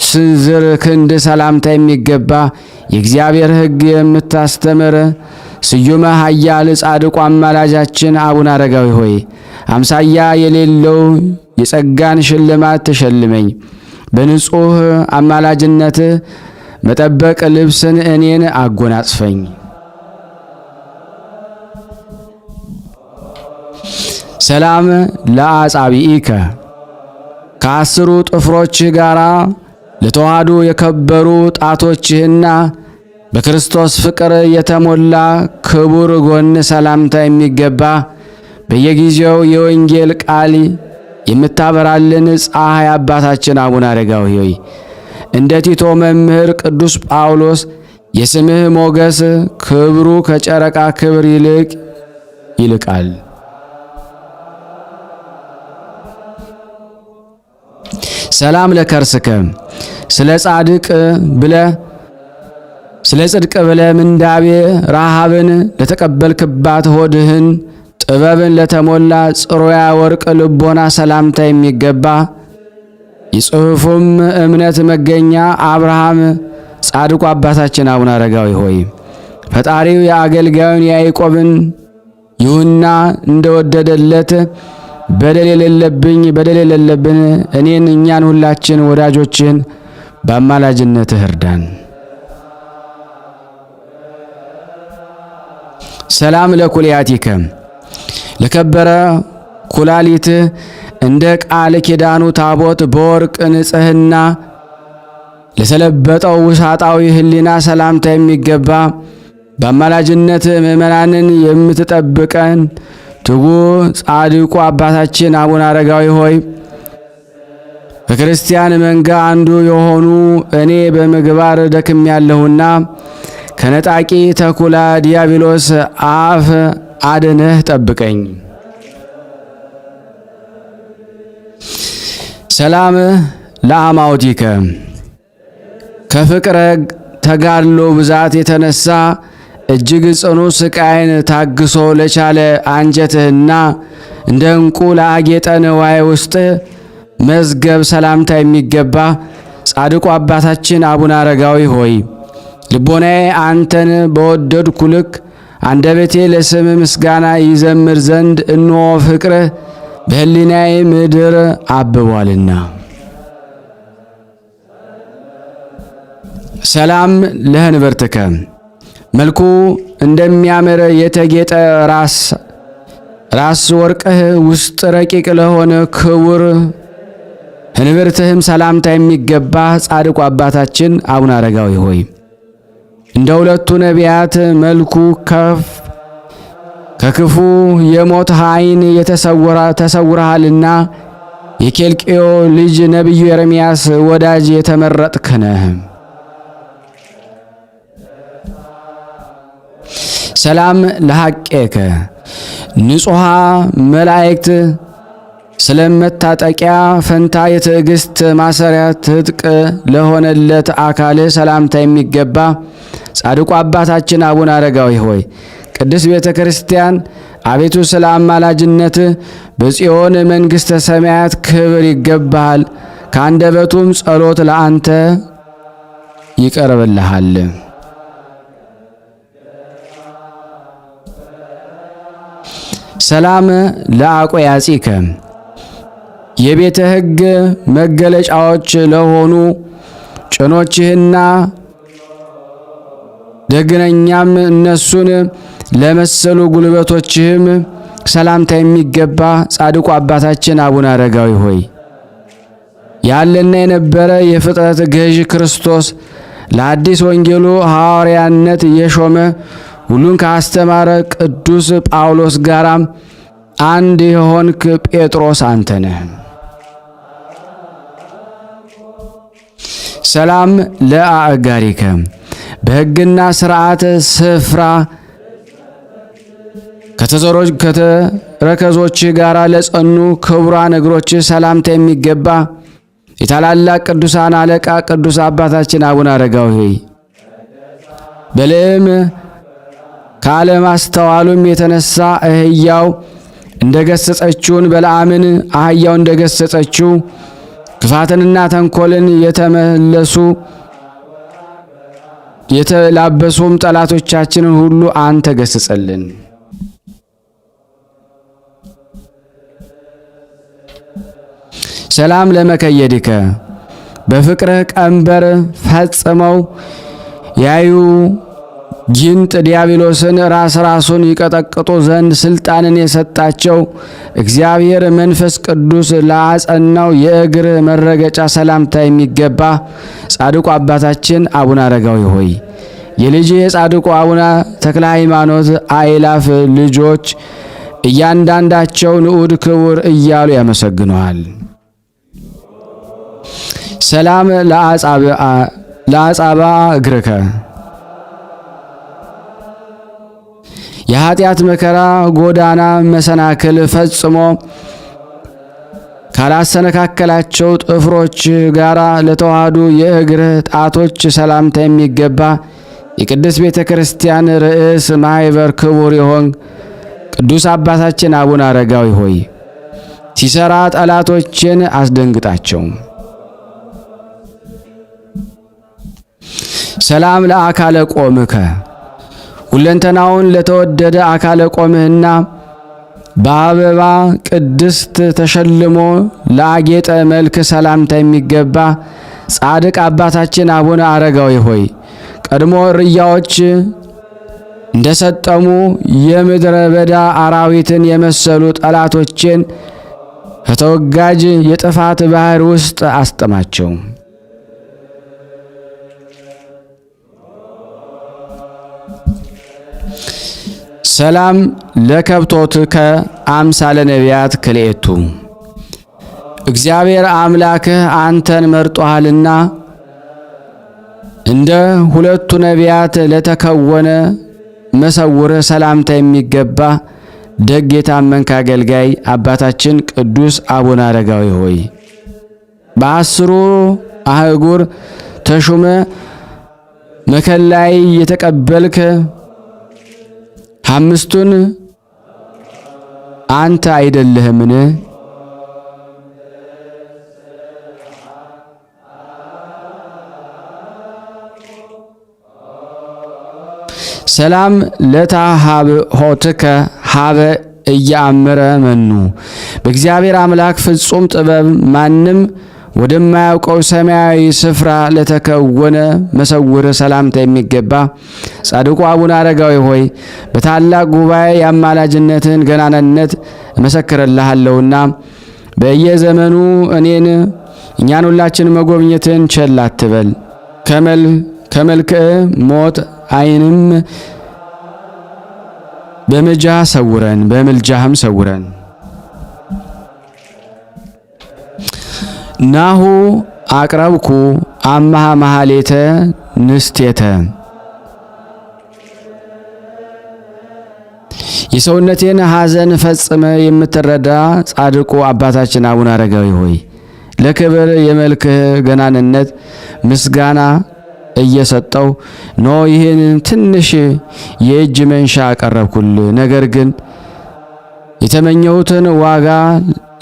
ስንዝር ክንድ ሰላምታ የሚገባ የእግዚአብሔር ሕግ የምታስተምር ስዩመ ኃያል ጻድቁ አማላጃችን አቡነ አረጋዊ ሆይ አምሳያ የሌለው የጸጋን ሽልማት ተሸልመኝ። በንጹሕ አማላጅነት መጠበቅ ልብስን እኔን አጎናጽፈኝ። ሰላም ለአጻብኢከ ከአስሩ ጥፍሮችህ ጋራ ለተዋህዶ የከበሩ ጣቶችህና በክርስቶስ ፍቅር የተሞላ ክቡር ጎን ሰላምታ የሚገባ በየጊዜው የወንጌል ቃል የምታበራልን ፀሐይ አባታችን አቡነ አረጋዊ ሆይ እንደ ቲቶ መምህር ቅዱስ ጳውሎስ የስምህ ሞገስ ክብሩ ከጨረቃ ክብር ይልቃል። ሰላም ለከርስከ ስለ ጽድቅ ብለ ምንዳቤ ረሃብን ለተቀበልክባት ሆድህን ጥበብን ለተሞላ ጽሩያ ወርቅ ልቦና ሰላምታ የሚገባ የጽሑፉም እምነት መገኛ አብርሃም ጻድቁ አባታችን አቡነ አረጋዊ ሆይ ፈጣሪው የአገልጋዩን ያዕቆብን ይሁንና እንደወደደለት በደል የሌለብን እኛን ሁላችን ወዳጆችን በአማላጅነትህ እርዳን። ሰላም ለኩልያቲከ ለከበረ ኩላሊት እንደ ቃል ኪዳኑ ታቦት በወርቅ ንጽሕና ለተለበጠው ውሳጣዊ ሕሊና ሰላምታ የሚገባ በአማላጅነት ምእመናንን የምትጠብቀን ትጉ ጻድቁ አባታችን አቡነ አረጋዊ ሆይ ከክርስቲያን መንጋ አንዱ የሆኑ እኔ በምግባር ደክሜያለሁና ከነጣቂ ተኩላ ዲያብሎስ አፍ አድነህ ጠብቀኝ። ሰላም ለአማውቲከ ከፍቅረ ተጋድሎ ብዛት የተነሳ እጅግ ጽኑ ስቃይን ታግሶ ለቻለ አንጀትህና እንደ ዕንቁ ለአጌጠ ንዋይ ውስጥ መዝገብ ሰላምታ የሚገባ ጻድቁ አባታችን አቡነ አረጋዊ ሆይ ልቦናዬ አንተን በወደድኩ ልክ አንደበቴ ለስም ምስጋና ይዘምር ዘንድ እንሆ ፍቅርህ በሕሊናዬ ምድር አብቧልና። ሰላም ለህንብርትከ መልኩ እንደሚያምር የተጌጠ ራስ ወርቅህ ውስጥ ረቂቅ ለሆነ ክቡር ህንብርትህም ሰላምታ የሚገባ ጻድቁ አባታችን አቡነ አረጋዊ ሆይ እንደ ሁለቱ ነቢያት መልኩ ከክፉ የሞት ዓይን ተሰውረሃልና የኬልቅዮ ልጅ ነቢዩ ኤርምያስ ወዳጅ የተመረጥክ ነህ። ሰላም ለሐቄከ ንጹሐ መላእክት ስለመታጠቂያ ፈንታ የትዕግስት ማሰሪያ ትጥቅ ለሆነለት አካል ሰላምታ የሚገባ ጻድቁ አባታችን አቡነ አረጋዊ ሆይ ቅድስት ቤተ ክርስቲያን አቤቱ ስለ አማላጅነት በጽዮን መንግሥተ ሰማያት ክብር ይገባሃል። ከአንደበቱም ጸሎት ለአንተ ይቀርብልሃል። ሰላም ለአቆያጺከ የቤተ ሕግ መገለጫዎች ለሆኑ ጭኖችህና ደግነኛም እነሱን ለመሰሉ ጉልበቶችህም ሰላምታ የሚገባ ጻድቁ አባታችን አቡነ አረጋዊ ሆይ ያለና የነበረ የፍጥረት ገዥ ክርስቶስ ለአዲስ ወንጌሉ ሐዋርያነት የሾመ ሁሉን ካስተማረ ቅዱስ ጳውሎስ ጋር አንድ የሆንክ ጴጥሮስ አንተ ነህ። ሰላም ለአእጋሪከ በሕግና ሥርዓት ስፍራ ከተረከዞች ጋር ለጸኑ ክቡራን እግሮች ሰላምታ የሚገባ የታላላቅ ቅዱሳን አለቃ ቅዱስ አባታችን አቡነ አረጋዊ ሆይ በልዕም ካለማስተዋሉም የተነሳ አህያው እንደገሰጸችውን በለዓምን አህያው እንደገሰጸችው ክፋትንና ተንኮልን የተላበሱም ጠላቶቻችንን ሁሉ አንተ ገስጸልን። ሰላም ለመከየድከ በፍቅርህ ቀንበር ፈጽመው ያዩ ጅንጥ ዲያብሎስን ራሱን ይቀጠቅጡ ዘንድ ስልጣንን የሰጣቸው እግዚአብሔር መንፈስ ቅዱስ ለአጸናው የእግር መረገጫ ሰላምታ የሚገባ ጻድቁ አባታችን አቡነ አረጋዊ ሆይ የልጅ የጻድቁ አቡነ ተክለ ሃይማኖት አእላፍ ልጆች እያንዳንዳቸው ንዑድ ክቡር እያሉ ያመሰግነዋል። ሰላም ለአጻባ እግርከ የኃጢአት መከራ ጎዳና መሰናክል ፈጽሞ ካላሰነካከላቸው ጥፍሮች ጋር ለተዋህዱ የእግር ጣቶች ሰላምታ የሚገባ የቅድስት ቤተ ክርስቲያን ርዕስ ማኅበር ክቡር የሆን ቅዱስ አባታችን አቡነ አረጋዊ ሆይ ሲሰራ ጠላቶችን አስደንግጣቸው። ሰላም ለአካለ ቆምከ ሁለንተናውን ለተወደደ አካለ ቆምህና በአበባ ቅድስት ተሸልሞ ለአጌጠ መልክ ሰላምታ የሚገባ ጻድቅ አባታችን አቡነ አረጋዊ ሆይ ቀድሞ እርያዎች እንደሰጠሙ የምድረ በዳ አራዊትን የመሰሉ ጠላቶችን ከተወጋጅ የጥፋት ባህር ውስጥ አስጠማቸው። ሰላም ለከብቶትከ አምሳለ ነቢያት ክልኤቱ እግዚአብሔር አምላክህ አንተን መርጦሃልና እንደ ሁለቱ ነቢያት ለተከወነ መሰውርህ ሰላምታ የሚገባ ደግ የታመንክ አገልጋይ አባታችን ቅዱስ አቡነ አረጋዊ ሆይ በአስሩ አህጉር ተሹመ መከላይ የተቀበልክ አምስቱን አንተ አይደለህምን? ሰላም ለታሃብሖትከ ሀበ እያአምረ መኑ በእግዚአብሔር አምላክ ፍጹም ጥበብ ማንም ወደማያውቀው ሰማያዊ ስፍራ ለተከወነ መሰውር ሰላምታ የሚገባ ጻድቁ አቡነ አረጋዊ ሆይ በታላቅ ጉባኤ የአማላጅነትን ገናናነት እመሰክርልሃለሁና በየዘመኑ እኛን ሁላችን መጎብኘትን ቸል አትበል። ከመልክዕ ሞት ዓይንም በምልጃህም ሰውረን። ናሁ አቅረብኩ አምሃ መሃሌተ ንስቴተ የሰውነቴን ሐዘን ፈጽመ የምትረዳ ጻድቁ አባታችን አቡነ አረጋዊ ሆይ ለክብር የመልክህ ገናንነት ምስጋና እየሰጠው ይህን ትንሽ የእጅ መንሻ አቀረብኩል። ነገር ግን የተመኘሁትን ዋጋ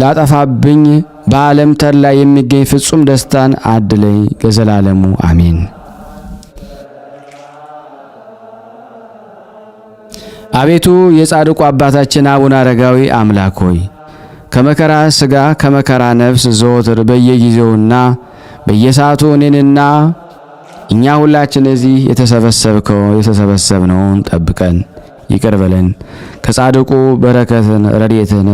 ላጠፋብኝ በዓለም ተድላ የሚገኝ ፍጹም ደስታን አድለኝ ለዘላለሙ አሜን። አቤቱ የጻድቁ አባታችን አቡነ አረጋዊ አምላክ ሆይ ከመከራ ሥጋ ከመከራ ነፍስ ዘወትር በየጊዜውና በየሰዓቱ እኔንና እኛ ሁላችን እዚህ የተሰበሰብነውን ጠብቀን ይቅር በለን። ከጻድቁ በረከትን ረድኤትን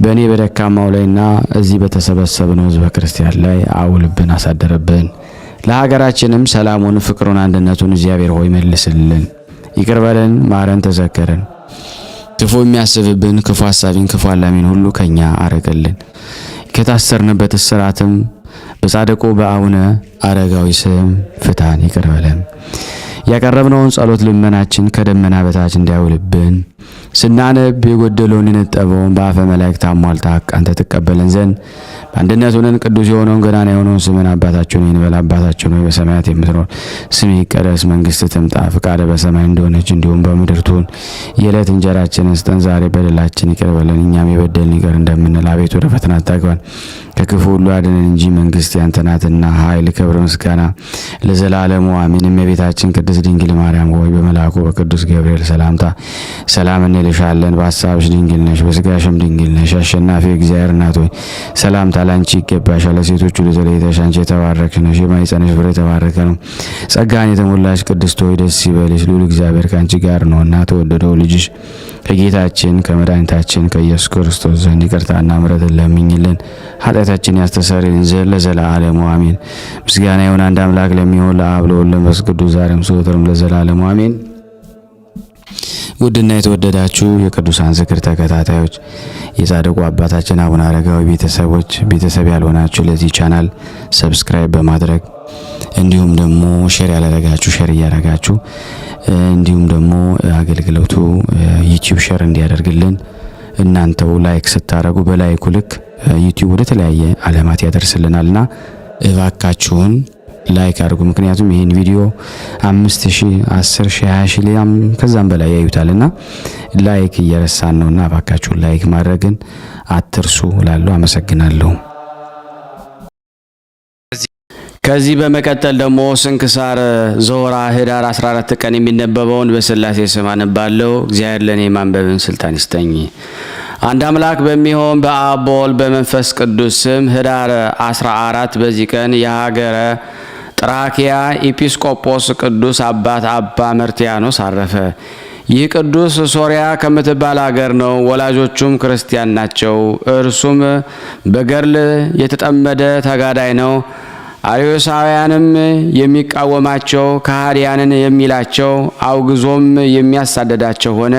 በእኔ በደካማው ላይና እዚህ በተሰበሰብነው ሕዝበ ክርስቲያን ላይ አውልብን፣ አሳደረብን። ለሀገራችንም ሰላሙን፣ ፍቅሩን፣ አንድነቱን እግዚአብሔር ሆይ መልስልን። ይቅር በለን፣ ማረን፣ ተዘከረን። ክፉ የሚያስብብን ክፉ ሐሳቢን ክፉ አላሚን ሁሉ ከኛ አረገልን። ከታሰርንበት እስራትም በጻድቁ በአቡነ አረጋዊ ስም ፍታን ይቅር በለን። ያቀረብነውን ጸሎት ልመናችን ከደመና በታች እንዲያውልብን ስናነብ የጎደለውን የነጠበውን በአፈ መላእክት አሟልታ አንተ ተቀበለን ዘንድ በአንድነት ሆነን ቅዱስ የሆነውን ገናና የሆነውን ስምን አባታችን እንበል። አባታችን ሆይ በሰማያት የምትኖር ስምህ ይቀደስ፣ መንግስትህ ትምጣ፣ ፈቃድህ በሰማይ እንደሆነች እንዲሁም በምድር ትሁን። የዕለት እንጀራችንን ስጠን ዛሬ፣ በደላችን ይቅር በለን እኛም የበደልን ይቅር እንደምንል፣ አቤቱ ወደ ፈተና አታግባን ከክፉ ሁሉ አድነን እንጂ መንግስት ያንተ ናትና ኃይል፣ ክብር፣ ምስጋና ለዘላለሙ አሜን። እመቤታችን ቅድስት ድንግል ማርያም ሆይ በመልአኩ በቅዱስ ገብርኤል ሰላምታ ሰላም እንልሻለን። በሐሳብሽ ድንግል ነሽ፣ በስጋሽም ድንግል ነሽ። አሸናፊ እግዚአብሔር እናት ሆይ ሰላምታ ላንቺ ይገባሻል። ለሴቶች ሁሉ ተለይተሽ አንቺ የተባረክሽ ነሽ፣ የማኅፀንሽ ፍሬ የተባረከ ነው። ጸጋን የተሞላሽ ቅድስት ሆይ ደስ ይበልሽ፣ ልዑል እግዚአብሔር ከአንቺ ጋር ነውና ተወደደው ልጅሽ ከጌታችን ከመድኃኒታችን ከኢየሱስ ክርስቶስ ዘንድ ይቅርታና ምሕረትን ለምኝልን ኃጢአታችን ያስተሰርይልን ዘንድ ለዘላለሙ አሜን። ምስጋና ይሁን አንድ አምላክ ለሚሆን ለአብ ለወልድ ለመንፈስ ቅዱስ ዛሬም ዘወትርም ለዘላለሙ አሜን። ውድና የተወደዳችሁ የቅዱሳን ዝክር ተከታታዮች የጻድቁ አባታችን አቡነ አረጋዊ ቤተሰቦች፣ ቤተሰብ ያልሆናችሁ ለዚህ ቻናል ሰብስክራይብ በማድረግ እንዲሁም ደግሞ ሼር ያላደረጋችሁ ሼር እያደረጋችሁ እንዲሁም ደግሞ አገልግሎቱ ዩቲዩብ ሼር እንዲያደርግልን እናንተው ላይክ ስታደርጉ በላይኩ ልክ ዩቲዩብ ወደ ተለያየ ዓለማት ያደርስልናልና እባካችሁን ላይክ አድርጉ። ምክንያቱም ይሄን ቪዲዮ 5000፣ 10000፣ 20000 ሊያም ከዛም በላይ ያዩታልና ላይክ እየረሳን ነውና እባካችሁን ላይክ ማድረግን አትርሱ እላለሁ። አመሰግናለሁ። ከዚህ በመቀጠል ደግሞ ስንክሳር ዘወርኀ ኅዳር 14 ቀን የሚነበበውን በሥላሴ ስም አነባለሁ። እግዚአብሔር ለእኔ ማንበብን ስልጣን ይስጠኝ። አንድ አምላክ በሚሆን በአብ በወልድ በመንፈስ ቅዱስ ስም ኅዳር 14 በዚህ ቀን የሀገረ ጥራኪያ ኤጲስቆጶስ ቅዱስ አባት አባ መርትያኖስ አረፈ። ይህ ቅዱስ ሶርያ ከምትባል ሀገር ነው። ወላጆቹም ክርስቲያን ናቸው። እርሱም በገድል የተጠመደ ተጋዳይ ነው። አርዮሳውያንም የሚቃወማቸው ከሃዲያንን የሚላቸው አውግዞም የሚያሳደዳቸው ሆነ።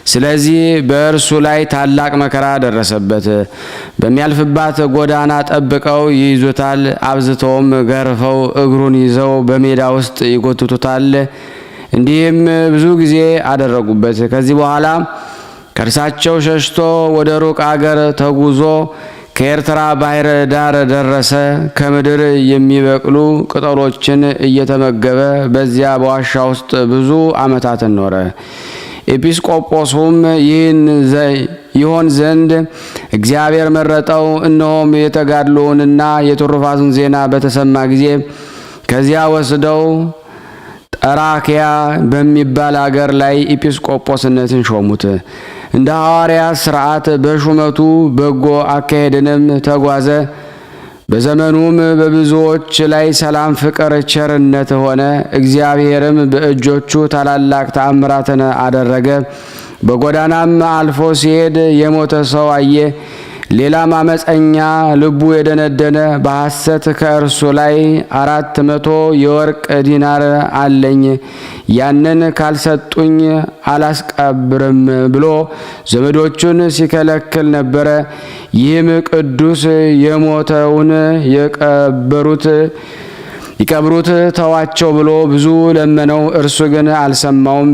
ስለዚህ በእርሱ ላይ ታላቅ መከራ ደረሰበት። በሚያልፍባት ጎዳና ጠብቀው ይይዙታል፣ አብዝተውም ገርፈው እግሩን ይዘው በሜዳ ውስጥ ይጎትቱታል። እንዲህም ብዙ ጊዜ አደረጉበት። ከዚህ በኋላ ከእርሳቸው ሸሽቶ ወደ ሩቅ አገር ተጉዞ ከኤርትራ ባህር ዳር ደረሰ። ከምድር የሚበቅሉ ቅጠሎችን እየተመገበ በዚያ በዋሻ ውስጥ ብዙ ዓመታትን ኖረ። ኤጲስቆጶሱም ይሆን ዘንድ እግዚአብሔር መረጠው። እነሆም የተጋድሎውንና የትሩፋቱን ዜና በተሰማ ጊዜ ከዚያ ወስደው ጠራኪያ በሚባል አገር ላይ ኤጲስቆጶስነትን ሾሙት። እንደ ሐዋርያት ሥርዓት በሹመቱ በጎ አካሄድንም ተጓዘ። በዘመኑም በብዙዎች ላይ ሰላም፣ ፍቅር፣ ቸርነት ሆነ። እግዚአብሔርም በእጆቹ ታላላቅ ተአምራትን አደረገ። በጎዳናም አልፎ ሲሄድ የሞተ ሰው አየ። ሌላም አመፀኛ ልቡ የደነደነ በሐሰት ከእርሱ ላይ 400 የወርቅ ዲናር አለኝ፣ ያንን ካልሰጡኝ አላስቀብርም ብሎ ዘመዶቹን ሲከለክል ነበረ። ይህም ቅዱስ የሞተውን ይቀብሩት ተዋቸው ብሎ ብዙ ለመነው፣ እርሱ ግን አልሰማውም።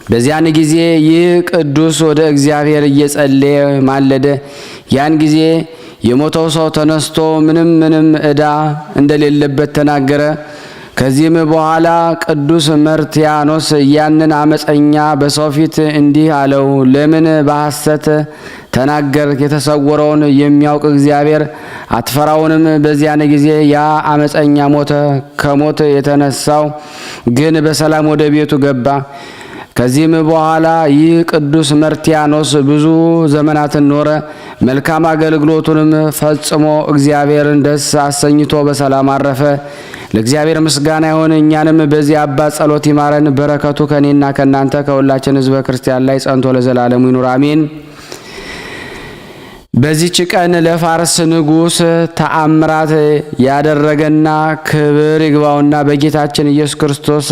በዚያን ጊዜ ይህ ቅዱስ ወደ እግዚአብሔር እየጸለየ ማለደ። ያን ጊዜ የሞተው ሰው ተነስቶ ምንም ዕዳ እንደሌለበት ተናገረ። ከዚህም በኋላ ቅዱስ መርትያኖስ ያንን አመፀኛ በሰው ፊት እንዲህ አለው፣ ለምን በሐሰት ተናገርክ? የተሰወረውን የሚያውቅ እግዚአብሔር አትፈራውንም? በዚያን ጊዜ ያ አመፀኛ ሞተ። ከሞት የተነሳው ግን በሰላም ወደ ቤቱ ገባ። ከዚህም በኋላ ይህ ቅዱስ መርትያኖስ ብዙ ዘመናትን ኖረ። መልካም አገልግሎቱንም ፈጽሞ እግዚአብሔርን ደስ አሰኝቶ በሰላም አረፈ። ለእግዚአብሔር ምስጋና ይሁን። እኛንም በዚህ አባት ጸሎት ይማረን። በረከቱ ከኔና ከናንተ ከሁላችን ሕዝበ ክርስቲያን ላይ ጸንቶ ለዘላለሙ ይኑር አሜን። በዚህች ቀን ለፋርስ ንጉሥ ተአምራት ያደረገና ክብር ይግባውና በጌታችን ኢየሱስ ክርስቶስ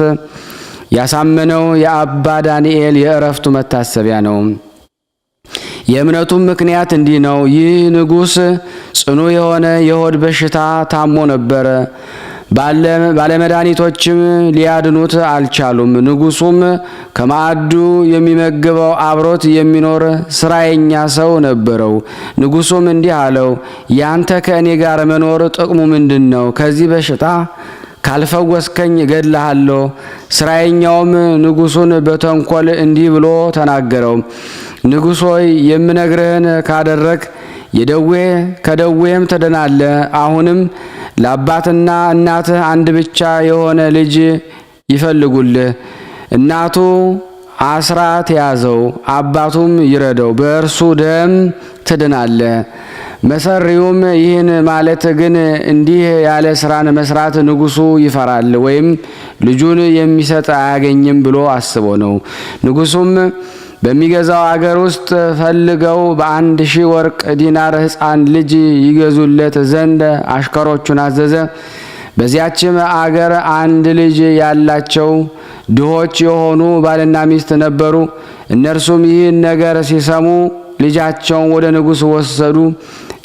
ያሳመነው የአባ ዳንኤል የእረፍቱ መታሰቢያ ነው። የእምነቱም ምክንያት እንዲህ ነው። ይህ ንጉሥ ጽኑ የሆነ የሆድ በሽታ ታሞ ነበረ። ባለመድኃኒቶችም ሊያድኑት አልቻሉም። ንጉሡም ከማዕዱ የሚመግበው አብሮት የሚኖር ስራየኛ ሰው ነበረው። ንጉሡም እንዲህ አለው፣ ያንተ ከእኔ ጋር መኖር ጥቅሙ ምንድን ነው? ከዚህ በሽታ ካልፈወስከኝ እገድልሃለሁ። ስራየኛውም ንጉሡን በተንኮል እንዲህ ብሎ ተናገረው፣ ንጉሥ ሆይ የምነግርህን ካደረግ ከደዌም ትድናለህ። አሁንም ለአባትና እናትህ አንድ ብቻ የሆነ ልጅ ይፈልጉልህ። እናቱ አስራት ያዘው፣ አባቱም ይረደው፣ በእርሱ ደም ትድናለህ። መሰሪውም ይህን ማለት ግን እንዲህ ያለ ስራን መስራት ንጉሡ ይፈራል ወይም ልጁን የሚሰጥ አያገኝም ብሎ አስቦ ነው። ንጉሡም በሚገዛው አገር ውስጥ ፈልገው በ1000 ወርቅ ዲናር ሕፃን ልጅ ይገዙለት ዘንድ አሽከሮቹን አዘዘ። በዚያችም አገር አንድ ልጅ ያላቸው ድሆች የሆኑ ባልና ሚስት ነበሩ። እነርሱም ይህን ነገር ሲሰሙ ልጃቸውን ወደ ንጉሥ ወሰዱ።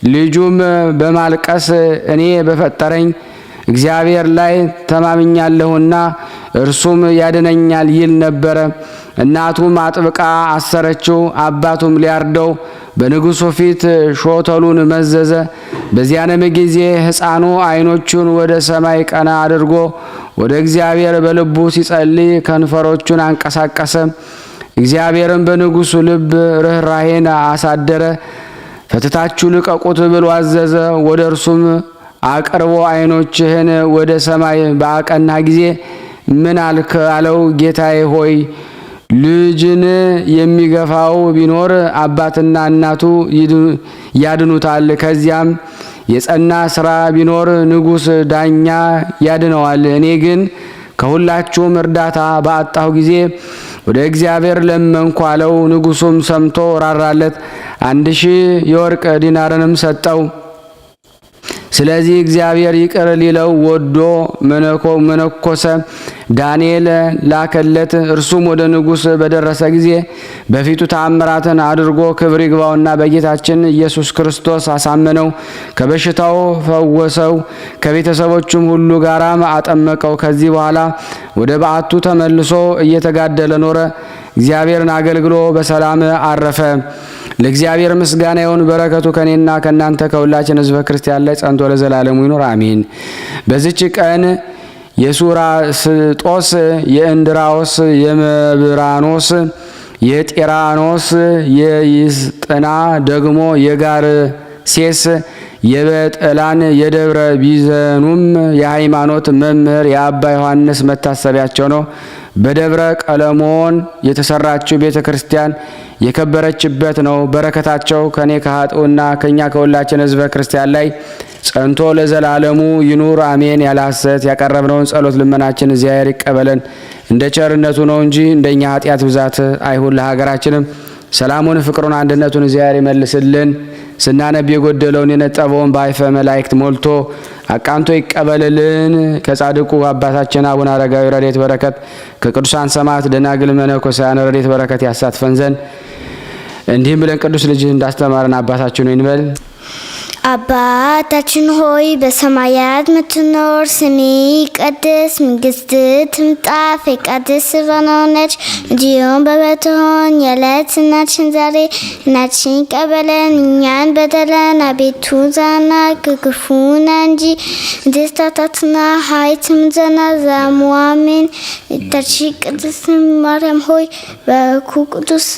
ልጁም በማልቀስ እኔ በፈጠረኝ እግዚአብሔር ላይ ተማምኛለሁና እርሱም ያድነኛል ይል ነበረ። እናቱም አጥብቃ አሰረችው። አባቱም ሊያርደው በንጉሡ ፊት ሾተሉን መዘዘ። በዚያንም ጊዜ ሕፃኑ ዓይኖቹን ወደ ሰማይ ቀና አድርጎ ወደ እግዚአብሔር በልቡ ሲጸልይ ከንፈሮቹን አንቀሳቀሰ። እግዚአብሔርም በንጉሡ ልብ ርኅራኄን አሳደረ። ፈትታችሁ ልቀቁት ብሎ አዘዘ። ወደ እርሱም አቅርቦ ዓይኖችህን ወደ ሰማይ በአቀና ጊዜ ምን አልክ አለው። ጌታዬ ሆይ ልጅን የሚገፋው ቢኖር አባትና እናቱ ያድኑታል። ከዚያም የጸና ስራ ቢኖር ንጉሥ ዳኛ ያድነዋል። እኔ ግን ከሁላችሁም እርዳታ በአጣሁ ጊዜ ወደ እግዚአብሔር ለመንኩ አለው። ንጉሡም ሰምቶ ራራለት፣ 1000 የወርቅ ዲናርንም ሰጠው። ስለዚህ እግዚአብሔር ይቅር ሊለው ወዶ መነኮሰ። ዳንኤል ላከለት። እርሱም ወደ ንጉሥ በደረሰ ጊዜ በፊቱ ተአምራትን አድርጎ ክብር ይግባውና በጌታችን ኢየሱስ ክርስቶስ አሳመነው። ከበሽታው ፈወሰው። ከቤተሰቦቹም ሁሉ ጋራም አጠመቀው። ከዚህ በኋላ ወደ በዓቱ ተመልሶ እየተጋደለ ኖረ። እግዚአብሔርን አገልግሎ በሰላም አረፈ። ለእግዚአብሔር ምስጋና ይሁን። በረከቱ ከኔና ከናንተ ከሁላችን ሕዝበ ክርስቲያን ላይ ጸንቶ ለዘላለሙ ይኖር አሜን። በዚች ቀን የሱራስጦስ፣ የእንድራዎስ፣ የመብራኖስ፣ የጤራኖስ፣ የይስጥና ደግሞ የጋርሴስ፣ የበጠላን፣ የደብረ ቢዘኑም የሃይማኖት መምህር የአባ ዮሐንስ መታሰቢያቸው ነው። በደብረ ቀለሞን የተሰራችው ቤተ ክርስቲያን የከበረችበት ነው። በረከታቸው ከኔ ከኃጥኡና ከኛ ከሁላችን ሕዝበ ክርስቲያን ላይ ጸንቶ ለዘላለሙ ይኑር አሜን። ያለ ሐሰት ያቀረብነውን ጸሎት ልመናችን እግዚአብሔር ይቀበለን፣ እንደ ቸርነቱ ነው እንጂ እንደኛ ኃጢአት ብዛት አይሁን። ለሀገራችንም ሰላሙን፣ ፍቅሩን፣ አንድነቱን እግዚአብሔር ይመልስልን። ስናነብ የጎደለውን የነጠበውን በአይፈ መላእክት ሞልቶ አቃንቶ ይቀበልልን። ከጻድቁ አባታችን አቡነ አረጋዊ ረድኤት በረከት ከቅዱሳን ሰማዕታት ደናግል መነኮሳያን ረድኤት በረከት ያሳትፈን ዘንድ እንዲህም ብለን ቅዱስ ልጅ እንዳስተማረን አባታችን ሆይ እንበል። አባታችን ሆይ በሰማያት ምትኖር፣ ስምህ ይቀደስ፣ መንግስትህ ትምጣ፣ ፈቃድህ በሆነች እንዲሁም በምትሆን የዕለት እንጀራችንን ዛሬ በደላችንን ይቅር በለን እኛን በደለን አቤቱ ዛና ከክፉ እንጂ ደስታታትና ኃይልም ዘላለሙ አሜን። እታችን ቅድስት ማርያም ሆይ በኩ ቅዱስ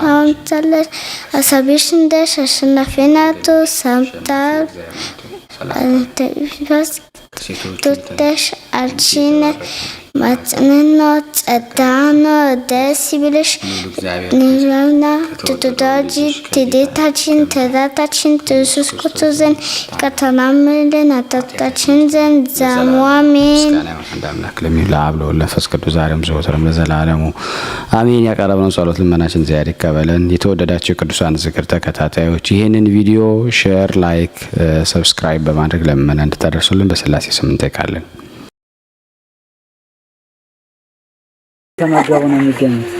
ሀምታለች አሳቢሽ እንደሽ አሸናፊናቶ ሳምታር ቶተሽ አልቺነ ማጽንኖ ጸዳኖ ደስ ይብልሽ ንዛና ተተዳጂ ተደታችን ተዳታችን ኢየሱስ ክርስቶስ ዘንድ ከተማመለን አጣጣችን ዘንድ ዛሙአሜን እንዳምላክ ለሚል ለአብ ለወልድ ለመንፈስ ቅዱስ ዛሬም ዘወትርም ለዘላለሙ አሜን። ያቀረብነው ጸሎት ልመናችን እግዚአብሔር ይቀበለን። የተወደዳችሁ ቅዱሳን ዝክር ተከታታዮች ይህንን ቪዲዮ ሼር፣ ላይክ፣ ሰብስክራይብ በማድረግ ለምመና እንድታደርሱልን በስላሴ ስም እንጠይቃለን። ተመገቡ ነው የሚገኙት።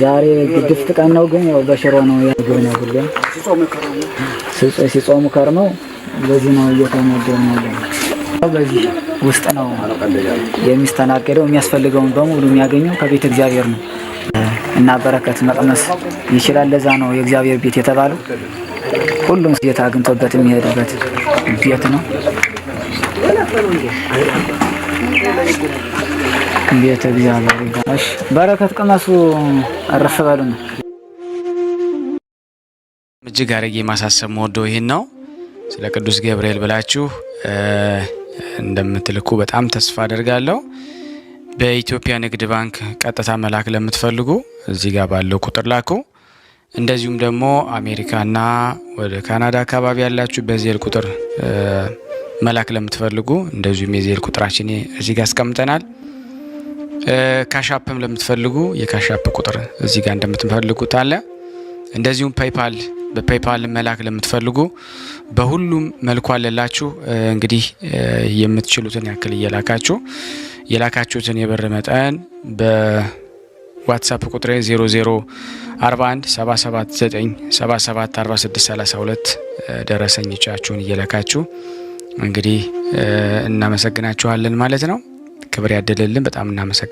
ዛሬ ግድፍት ቀን ነው፣ ግን ያው በሽሮ ነው ያገኘው ሁሉ ሲጾሙ ከርመው በዚህ ነው እየተመገቡ ነው። በዚህ ውስጥ ነው የሚስተናገደው። የሚያስፈልገውን በሙሉ የሚያገኘው ከቤተ እግዚአብሔር ነው እና በረከት መቅመስ ይችላል። ለዛ ነው የእግዚአብሔር ቤት የተባለው። ሁሉም ጌታ አግኝቶበት የሚሄድበት ቤት ነው። ቤተ እግዚአብሔር ይባላል። በረከት ቅመሱ፣ አረፍ በሉ ነው። እጅግ አድርጌ ማሳሰብ ወደው ይሄን ነው። ስለ ቅዱስ ገብርኤል ብላችሁ እንደምትልኩ በጣም ተስፋ አደርጋለሁ። በኢትዮጵያ ንግድ ባንክ ቀጥታ መላክ ለምትፈልጉ እዚህ ጋር ባለው ቁጥር ላኩ። እንደዚሁም ደግሞ አሜሪካና ወደ ካናዳ አካባቢ ያላችሁ በዜል ቁጥር መላክ ለምትፈልጉ እንደዚሁም የዜል ቁጥራችን እዚህ ጋር አስቀምጠናል። ካሻፕም ለምትፈልጉ የካሻፕ ቁጥር እዚህ ጋር እንደምትፈልጉት አለ። እንደዚሁም በፔይፓል መላክ ለምትፈልጉ በሁሉም መልኩ አለላችሁ። እንግዲህ የምትችሉትን ያክል እየላካችሁ የላካችሁትን የብር መጠን በዋትስአፕ ቁጥሬ 004177977462 ደረሰኞቻችሁን እየላካችሁ እንግዲህ እናመሰግናችኋለን ማለት ነው። ክብር ያደለልን። በጣም እናመሰግናለን።